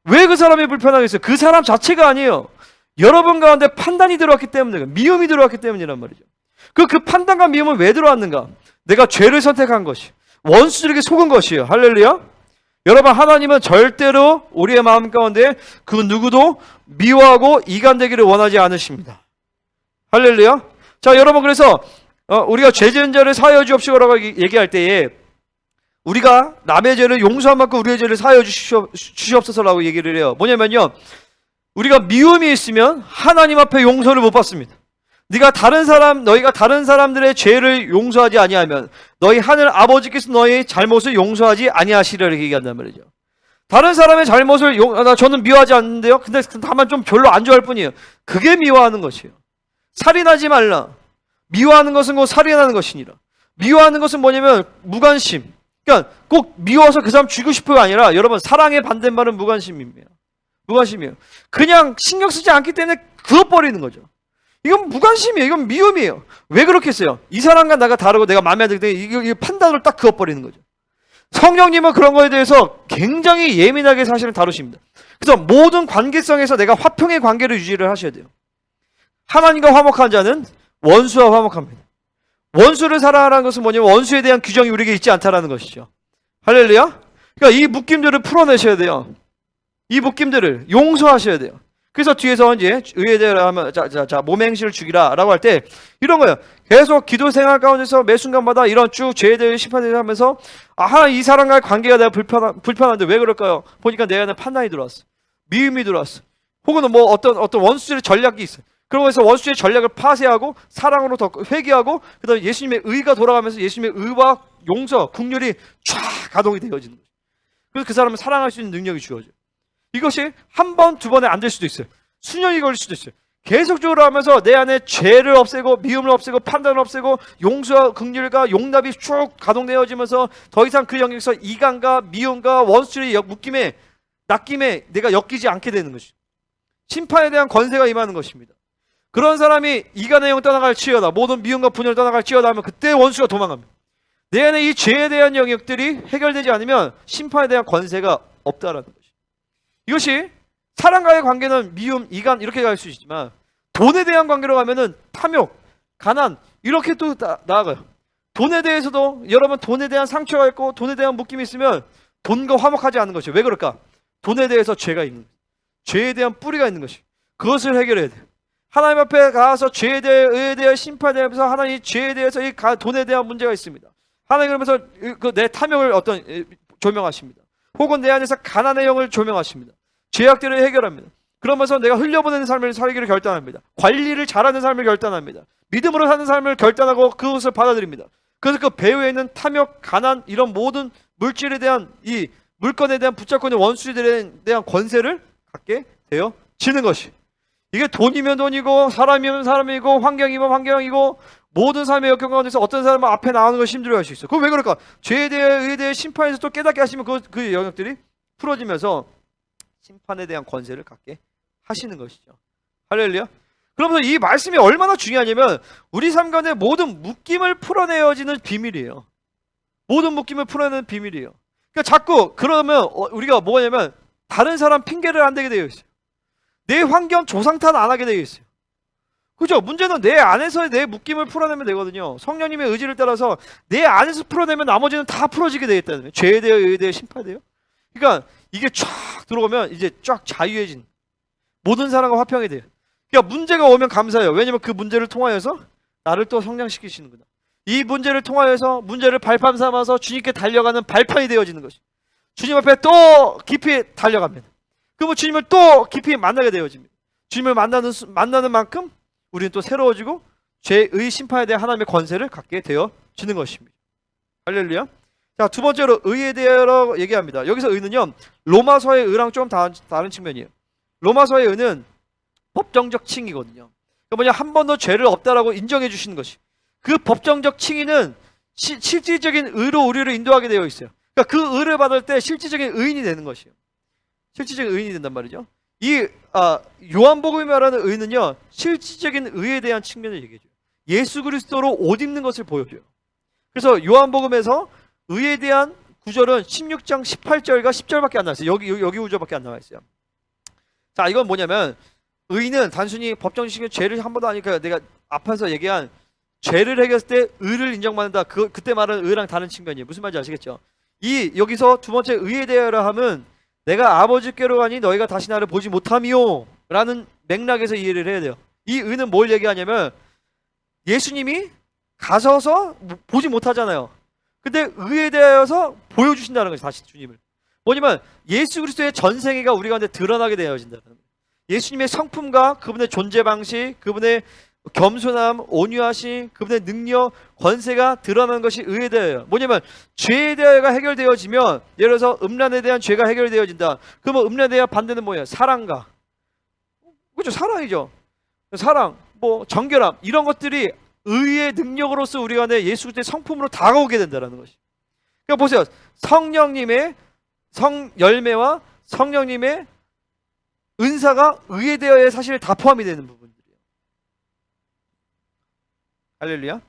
왜 그 사람이 불편하겠어요? 그 사람 자체가 아니에요. 여러분 가운데 판단이 들어왔기 때문에, 미움이 들어왔기 때문이란 말이죠. 그 판단과 미움은 왜 들어왔는가? 내가 죄를 선택한 것이, 원수들에게 속은 것이에요. 할렐루야. 여러분, 하나님은 절대로 우리의 마음 가운데 그 누구도 미워하고 이간되기를 원하지 않으십니다. 할렐루야. 자, 여러분, 그래서 우리가 죄 지은 자를 사하여 주옵시고라고 얘기할 때에 우리가 남의 죄를 용서한 만큼 우리의 죄를 사하여 주시옵소서라고 얘기를 해요. 뭐냐면요, 우리가 미움이 있으면 하나님 앞에 용서를 못 받습니다. 너희가 다른 사람들의 죄를 용서하지 아니하면 너희 하늘 아버지께서 너희 잘못을 용서하지 아니하시리라 이렇게 얘기한단 말이죠. 다른 사람의 잘못을 저는 미워하지 않는데요. 근데 다만 좀 별로 안 좋아할 뿐이에요. 그게 미워하는 것이에요. 살인하지 말라. 미워하는 것은 곧 살인하는 것이니라. 미워하는 것은 뭐냐면 무관심. 그러니까 꼭 미워서 그 사람 죽이고 싶어가 아니라, 여러분, 사랑의 반대말은 무관심입니다. 무관심이에요. 그냥 신경 쓰지 않기 때문에 그어버리는 거죠. 이건 무관심이에요. 이건 미움이에요. 왜 그렇게 했어요? 이 사람과 나가 다르고 내가 마음에 안 들기 때문에 이 판단을 딱 그어버리는 거죠. 성령님은 그런 거에 대해서 굉장히 예민하게 사실을 다루십니다. 그래서 모든 관계성에서 내가 화평의 관계를 유지를 하셔야 돼요. 하나님과 화목한 자는 원수와 화목합니다. 원수를 사랑하라는 것은 뭐냐면 원수에 대한 규정이 우리에게 있지 않다라는 것이죠. 할렐루야. 그러니까 이 묶임들을 풀어내셔야 돼요. 이 묶임들을 용서하셔야 돼요. 그래서 뒤에서 이제 의에 대하여 하면 자 몸의 행실을 죽이라 라고 할 때 이런 거예요. 계속 기도 생활 가운데서 매 순간마다 이런 쭉 죄에 대해 심판을 하면서 이 사람과의 관계가 내가 불편한데 왜 그럴까요? 보니까 내 안에 판단이 들어왔어. 미움이 들어왔어. 혹은 어떤 원수의 전략이 있어. 그러면서 원수의 전략을 파쇄하고 사랑으로 더 회개하고 그다음에 예수님의 의가 돌아가면서 예수님의 의와 용서, 긍휼이 쫙 가동이 되어지는 거죠. 그래서 그 사람을 사랑할 수 있는 능력이 주어져요. 이것이 한 번, 두 번에 안 될 수도 있어요. 수년이 걸릴 수도 있어요. 계속적으로 하면서 내 안에 죄를 없애고 미움을 없애고 판단을 없애고 용서와 긍휼과 용납이 쭉 가동되어지면서 더 이상 그 영역에서 이간과 미움과 원수의 묶임에 낚임에 내가 엮이지 않게 되는 것이죠. 심판에 대한 권세가 임하는 것입니다. 그런 사람이 이간의 영 떠나갈지어다, 모든 미움과 분열을 떠나갈지어다 하면 그때 원수가 도망갑니다. 내 안에 이 죄에 대한 영역들이 해결되지 않으면 심판에 대한 권세가 없다라는 것이죠. 이것이 사람과의 관계는 미움, 이간 이렇게 갈 수 있지만 돈에 대한 관계로 가면은 탐욕, 가난 이렇게 또 나아가요. 돈에 대해서도 여러분 돈에 대한 상처가 있고 돈에 대한 묶임이 있으면 돈과 화목하지 않는 것이에요. 왜 그럴까? 돈에 대해서 죄가 있는 거예요. 죄에 대한 뿌리가 있는 것이에요. 그것을 해결해야 돼요. 하나님 앞에 가서 죄에 대해 의에 대해 심판에 대해서 하나님 죄에 대해서 이 돈에 대한 문제가 있습니다. 하나님 그러면서 내 탐욕을 조명하십니다. 혹은 내 안에서 가난의 영을 조명하십니다. 죄악들을 해결합니다. 그러면서 내가 흘려보내는 삶을 살기를 결단합니다. 관리를 잘하는 삶을 결단합니다. 믿음으로 사는 삶을 결단하고 그것을 받아들입니다. 그래서 그 배후에 있는 탐욕, 가난, 이런 모든 물질에 대한 이 물건에 대한 붙잡고 있는 원수들에 대한 권세를 갖게 되어지는 것이, 이게 돈이면 돈이고 사람이면 사람이고 환경이면 환경이고 모든 삶의 역경 가운데서 어떤 사람은 앞에 나가는 것이 힘들어할 수 있어요. 그럼 왜 그럴까? 죄에 대해 의에 대해 심판에서 또 깨닫게 하시면 그 영역들이 풀어지면서 심판에 대한 권세를 갖게 하시는 것이죠. 할렐루야. 그러면서 이 말씀이 얼마나 중요하냐면 우리 삶 가운데 모든 묶임을 풀어내어지는 비밀이에요. 모든 묶임을 풀어내는 비밀이에요. 그러니까 자꾸 그러면 우리가 뭐냐면 다른 사람 핑계를 안 대게 되어 있어요. 내 환경 조상탄 안 하게 되어 있어요. 그죠? 문제는 내 안에서의 내 묶임을 풀어내면 되거든요. 성령님의 의지를 따라서 내 안에서 풀어내면 나머지는 다 풀어지게 되어 있다는 거예요. 죄에 대해 의에 대해 심판에 대해요. 그러니까 이게 쫙 들어오면 이제 쫙 자유해진 모든 사람과 화평이 돼요. 그러니까 문제가 오면 감사해요. 왜냐면 그 문제를 통하여서 나를 또 성장시키시는구나. 이 문제를 통하여서 문제를 발판 삼아서 주님께 달려가는 발판이 되어지는 것이, 주님 앞에 또 깊이 달려갑니다. 그러면 주님을 또 깊이 만나게 되어집니다. 주님을 만나는 만큼 우리는 또 새로워지고 죄의 심판에 대한 하나님의 권세를 갖게 되어지는 것입니다. 할렐루야. 자, 두 번째로 의에 대하여 얘기합니다. 여기서 의는요, 로마서의 의랑 좀 다른 측면이에요. 로마서의 의는 법정적 칭의거든요. 그러니까 뭐냐, 한 번도 죄를 없다라고 인정해 주시는 것이, 그 법정적 칭의는 실질적인 의로 우리를 인도하게 되어 있어요. 그러니까 그 의를 받을 때 실질적인 의인이 되는 것이에요. 실질적인 의인이 된단 말이죠. 이 요한복음이 말하는 의는요, 실질적인 의에 대한 측면을 얘기해줘요. 예수 그리스도로 옷 입는 것을 보여줘요. 그래서 요한복음에서 의에 대한 구절은 16장 18절과 10절밖에 안 나왔어요. 여기 구절밖에 안 나와 있어요. 자, 이건 뭐냐면 의는 단순히 법정식의 죄를 한 번도 아니까 내가 앞에서 얘기한 죄를 해결했을 때 의를 인정받는다. 그때 말하는 의랑 다른 측면이에요. 무슨 말인지 아시겠죠? 여기서 두 번째 의에 대하여 함은 내가 아버지께로 가니 너희가 다시 나를 보지 못함이요 라는 맥락에서 이해를 해야 돼요. 이 의는 뭘 얘기하냐면 예수님이 가셔서 보지 못하잖아요. 근데 의에 대하여서 보여주신다는 거죠. 다시 주님을. 뭐냐면 예수 그리스도의 전생애가 우리 가운데 드러나게 되어진다는 거예요. 예수님의 성품과 그분의 존재 방식, 그분의 겸손함, 온유하심, 그분의 능력, 권세가 드러나는 것이 의에 대하여. 뭐냐면 죄에 대하여가 해결되어지면, 예를 들어서 음란에 대한 죄가 해결되어진다. 그러면 음란에 대한 반대는 뭐예요? 사랑과, 그렇죠? 사랑이죠. 사랑, 뭐 정결함, 이런 것들이 의의 능력으로서 우리 안에 예수 그리스도의 성품으로 다가오게 된다는 것이. 그러니까 보세요. 성령님의 성열매와 성령님의 은사가 의에 대하여 사실 다 포함이 되는 부분들이에요. 할렐루야.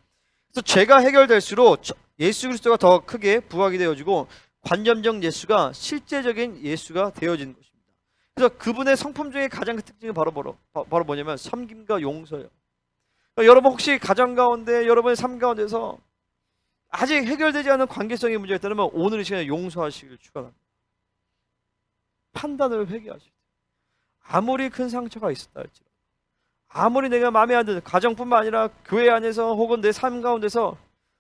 그래서 죄가 해결될수록 예수 그리스도가 더 크게 부각이 되어지고 관념적 예수가 실제적인 예수가 되어지는 것입니다. 그래서 그분의 성품 중에 가장 큰 특징은 바로 뭐냐면 섬김과 용서예요. 그러니까 여러분 혹시 가정 가운데, 여러분의 삶 가운데서 아직 해결되지 않은 관계성의 문제가 있다면 오늘 이 시간에 용서하시길 축원합니다. 판단을 회개하시고, 아무리 큰 상처가 있었다 할지라도, 아무리 내가 마음에 안 드는 가정뿐만 아니라 교회 안에서 혹은 내 삶 가운데서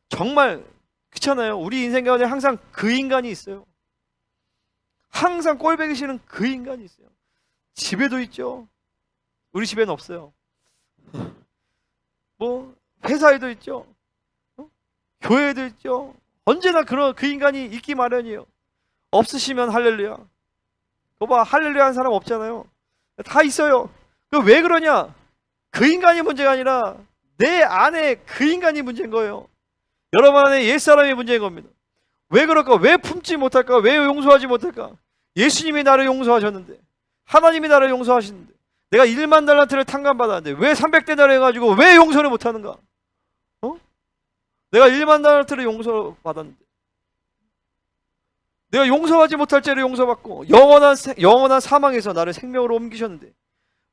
정말 그렇잖아요. 우리 인생 가운데 항상 그 인간이 있어요. 항상 꼴보기 싫은 그 인간이 있어요. 집에도 있죠. 우리 집에는 없어요. 뭐 회사에도 있죠. 교회에도 있죠. 언제나 그런 그 인간이 있기 마련이에요. 없으시면 할렐루야. 봐, 할렐루야 하는 사람 없잖아요. 다 있어요. 왜 그러냐? 그 인간이 문제가 아니라 내 안에 그 인간이 문제인 거예요. 여러분 안에 옛사람이 문제인 겁니다. 왜 그럴까? 왜 품지 못할까? 왜 용서하지 못할까? 예수님이 나를 용서하셨는데, 하나님이 나를 용서하시는데, 내가 1만 달란트를 탕감받았는데 왜 300데나리 해가지고 왜 용서를 못하는가? 내가 1만 달란트를 용서받았는데, 내가 용서하지 못할 죄를 용서받고 영원한 사망에서 나를 생명으로 옮기셨는데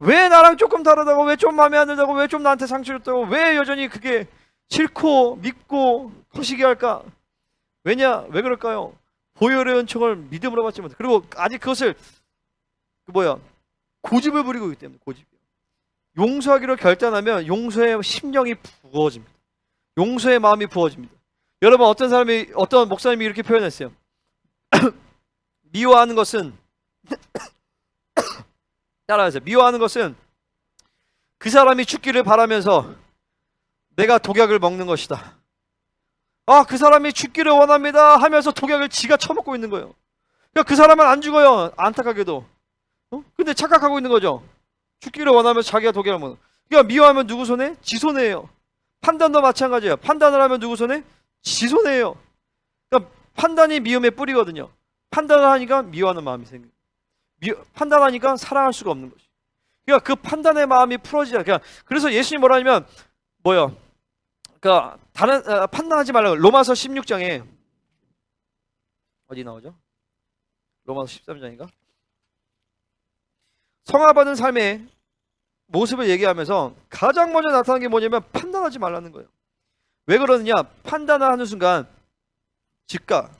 왜 나랑 조금 다르다고, 왜 좀 마음에 안 들다고, 왜 좀 나한테 상처를 줬다고, 왜 여전히 그게 싫고 믿고 거시기 할까? 왜 그럴까요? 보혈의 은총을 믿음으로 받지 못해. 그리고 아직 그것을 고집을 부리고 있기 때문에. 고집이요. 용서하기로 결단하면 용서의 심령이 부어집니다. 용서의 마음이 부어집니다. 여러분, 어떤 목사님이 이렇게 표현했어요. 미워하는 것은 따라하세요. 미워하는 것은 그 사람이 죽기를 바라면서 내가 독약을 먹는 것이다. 아, 그 사람이 죽기를 원합니다 하면서 독약을 지가 처먹고 있는 거예요. 그러니까 그 사람은 안 죽어요. 안타깝게도. 근데 착각하고 있는 거죠. 죽기를 원하면서 자기가 독약을 먹는. 그러니까 미워하면 누구 손에? 지 손해예요. 판단도 마찬가지예요. 판단을 하면 누구 손에? 지 손해예요. 그러니까 판단이 미움의 뿌리거든요. 판단을 하니까 미워하는 마음이 생겨요. 판단하니까 사랑할 수가 없는 거죠. 그러니까 그 판단의 마음이 풀어지자. 그래서 예수님이 뭐라 하냐면 뭐요? 그러니까 다른 판단하지 말라고. 로마서 16장에 어디 나오죠? 로마서 13장인가? 성화받은 삶의 모습을 얘기하면서 가장 먼저 나타나는 게 뭐냐면 판단하지 말라는 거예요. 왜 그러느냐? 판단을 하는 순간 즉각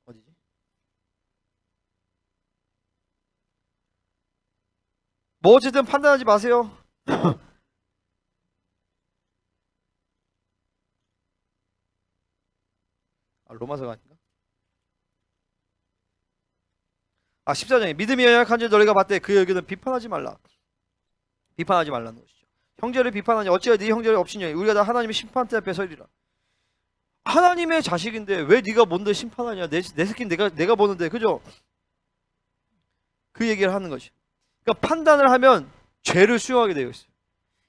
어디지? 뭐 어쨌든 판단하지 마세요. 로마서가 아닌가? 14장에 믿음이 연약한 줄 너희가 봤대. 그 의견은 비판하지 말라. 비판하지 말라는 것이죠. 형제를 비판하니 어찌하여 네 형제를 없이냐. 우리가 다 하나님의 심판대 앞에 서리라. 하나님의 자식인데 왜 네가 뭔데 심판하냐. 내 새끼는 내가 보는데. 그죠? 그 얘기를 하는 거죠. 그러니까 판단을 하면 죄를 수용하게 되어 있어요.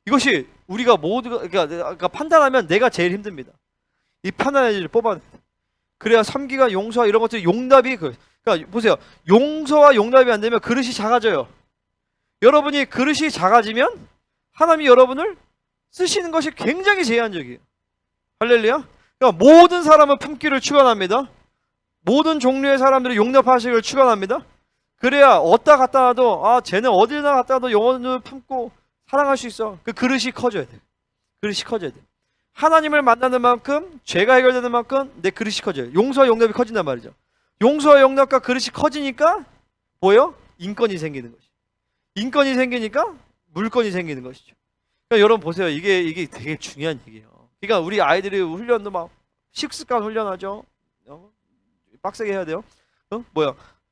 이것이 우리가 모두가 그러니까 판단하면 내가 제일 힘듭니다. 이 판단의 질을 뽑아내. 그래야 섬기가 용서와 이런 것들이 용납이 그러니까 보세요. 용서와 용납이 안 되면 그릇이 작아져요. 여러분이 그릇이 작아지면 하나님이 여러분을 쓰시는 것이 굉장히 제한적이에요. 할렐루야. 그러니까 모든 사람은 품기를 축원합니다. 모든 종류의 사람들이 용납하시기를 축원합니다. 그래야 어디다 갖다 놔도 쟤는 어디나 갖다 놔도 영혼을 품고 사랑할 수 있어. 그 그릇이 커져야 돼. 그릇이 커져야 돼. 하나님을 만나는 만큼 죄가 해결되는 만큼 내 그릇이 커져요. 용서와 용납이 커진단 말이죠. 용서와 용납과 그릇이 커지니까 뭐요? 인권이 생기는 것이죠. 인권이 생기니까 물건이 생기는 것이죠. 그러니까 여러분 보세요. 이게 되게 중요한 얘기예요. 그러니까 우리 아이들이 훈련도 막 식습관 훈련하죠. 빡세게 해야 돼요.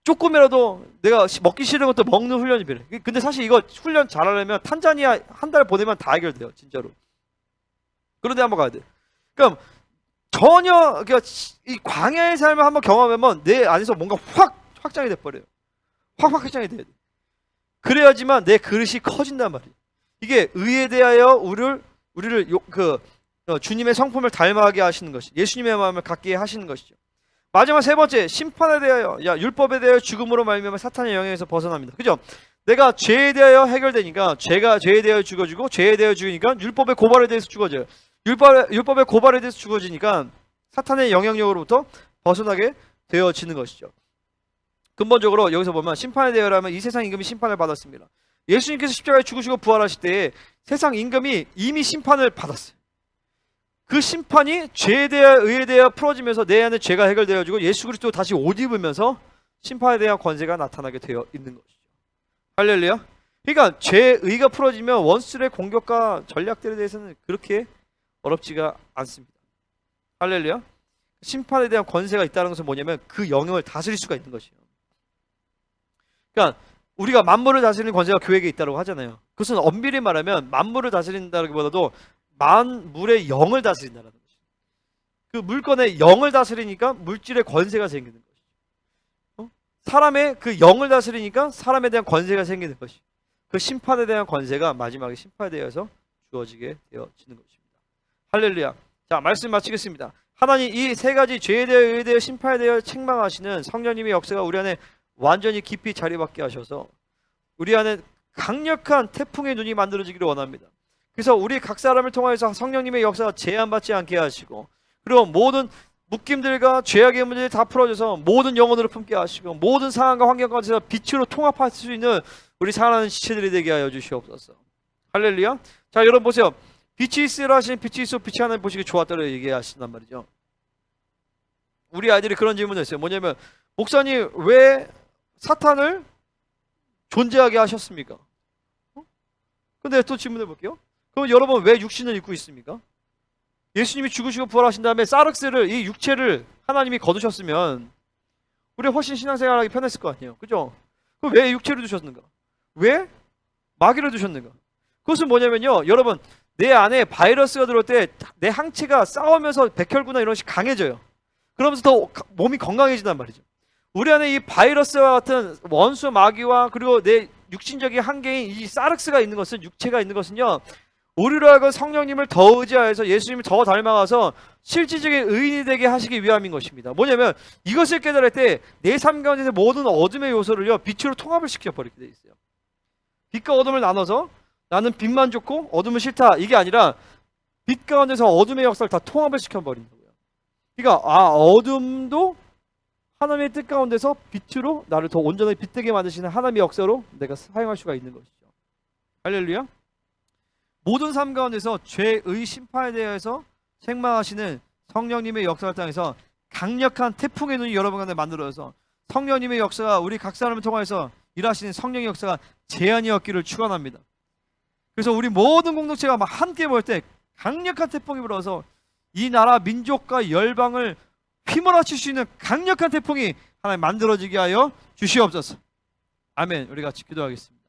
조금이라도 내가 먹기 싫은 것도 먹는 훈련이 필요해. 근데 사실 이거 훈련 잘하려면 탄자니아 한 달 보내면 다 해결돼요. 진짜로. 그런데 한번 가야 돼. 그러니까 그러니까 이 광야의 삶을 한번 경험하면 내 안에서 뭔가 확 확장이 돼 버려요. 확 확장이 돼야 돼. 그래야지만 내 그릇이 커진단 말이에요. 이게 의에 대하여 우리를 주님의 성품을 닮아가게 하시는 것이, 예수님의 마음을 갖게 하시는 것이죠. 마지막 세 번째, 심판에 대하여, 율법에 대하여 죽음으로 말미암아 사탄의 영향에서 벗어납니다. 그죠? 내가 죄에 대하여 해결되니까 죄에 대하여 죽어지고, 죄에 대하여 죽으니까 율법의 고발에 대해서 죽어져요. 율법의 고발에 대해서 죽어지니까 사탄의 영향력으로부터 벗어나게 되어지는 것이죠. 근본적으로 여기서 보면 심판에 대하여라면 이 세상 임금이 심판을 받았습니다. 예수님께서 십자가에 죽으시고 부활하실 때 세상 임금이 이미 심판을 받았어요. 그 심판이 죄에 대하여 의에 대하여 풀어지면서 내 안에 죄가 해결되어지고 예수 그리스도 다시 옷 입으면서 심판에 대한 권세가 나타나게 되어 있는 것이죠. 할렐루야. 그러니까 죄의가 풀어지면 원수의 공격과 전략들에 대해서는 그렇게 어렵지가 않습니다. 할렐루야. 심판에 대한 권세가 있다는 것은 뭐냐면 그 영역을 다스릴 수가 있는 것이에요. 그러니까 우리가 만물을 다스리는 권세가 교회에 있다고 하잖아요. 그것은 엄밀히 말하면 만물을 다스린다기보다도 만물의 영을 다스린다는 것이죠. 그 물건의 영을 다스리니까 물질의 권세가 생기는 것이죠. 사람의 그 영을 다스리니까 사람에 대한 권세가 생기는 것이죠. 그 심판에 대한 권세가 마지막에 심판에 대해서 주어지게 되어지는 것입니다. 할렐루야. 자, 말씀 마치겠습니다. 하나님 이 세 가지 죄에 대하여 의에 대하여 심판에 대하여 책망하시는 성령님의 역사가 우리 안에 완전히 깊이 자리받게 하셔서 우리 안에 강력한 태풍의 눈이 만들어지기를 원합니다. 그래서 우리 각 사람을 통해서 성령님의 역사가 제한받지 않게 하시고, 그리고 모든 묶임들과 죄악의 문제를 다 풀어줘서 모든 영혼으로 품게 하시고, 모든 상황과 환경 가운데서 빛으로 통합할 수 있는 우리 사랑하는 지체들이 되게 하여 주시옵소서. 할렐루야. 자, 여러분 보세요. 빛이 있으라 하시니 빛이 있어 빛이 하나님 보시기 좋았다고 얘기하신단 말이죠. 우리 아이들이 그런 질문을 했어요. 뭐냐면, 목사님 왜 사탄을 존재하게 하셨습니까? 근데 또 질문해 볼게요. 그럼 여러분 왜 육신을 입고 있습니까? 예수님이 죽으시고 부활하신 다음에 사르스를, 이 육체를 하나님이 거두셨으면 우리가 훨씬 신앙생활하기 편했을 거 아니에요. 그죠? 그럼 왜 육체를 두셨는가? 왜 마귀를 두셨는가? 그것은 뭐냐면요, 여러분, 내 안에 바이러스가 들어올 때 내 항체가 싸우면서 백혈구나 이런 것이 강해져요. 그러면서 더 몸이 건강해진단 말이죠. 우리 안에 이 바이러스와 같은 원수 마귀와 그리고 내 육신적인 한계인 이 사르스가 있는 것은, 육체가 있는 것은요, 우리로 하여금 성령님을 더 의지하여서 예수님을 더 닮아가서 실질적인 의인이 되게 하시기 위함인 것입니다. 뭐냐면 이것을 깨달을 때 내 삶 가운데서 모든 어둠의 요소를요, 빛으로 통합을 시켜버리게 돼 있어요. 빛과 어둠을 나눠서 나는 빛만 좋고 어둠은 싫다, 이게 아니라 빛 가운데서 어둠의 역사를 다 통합을 시켜버린다고요. 그러니까 어둠도 하나님의 뜻 가운데서 빛으로 나를 더 온전하게 빛되게 만드시는 하나님의 역사로 내가 사용할 수가 있는 것이죠. 할렐루야. 모든 삶 가운데서 죄의 심판에 대해서 책망하시는 성령님의 역사를 통해서 강력한 태풍의 눈이 여러분 가운데 만들어져서 성령님의 역사가 우리 각 사람을 통해서 일하시는 성령의 역사가 제한이 없기를 축원합니다. 그래서 우리 모든 공동체가 막 함께 모일 때 강력한 태풍이 불어서 이 나라 민족과 열방을 휘몰아칠 수 있는 강력한 태풍이 하나님 만들어지게 하여 주시옵소서. 아멘. 우리 같이 기도하겠습니다.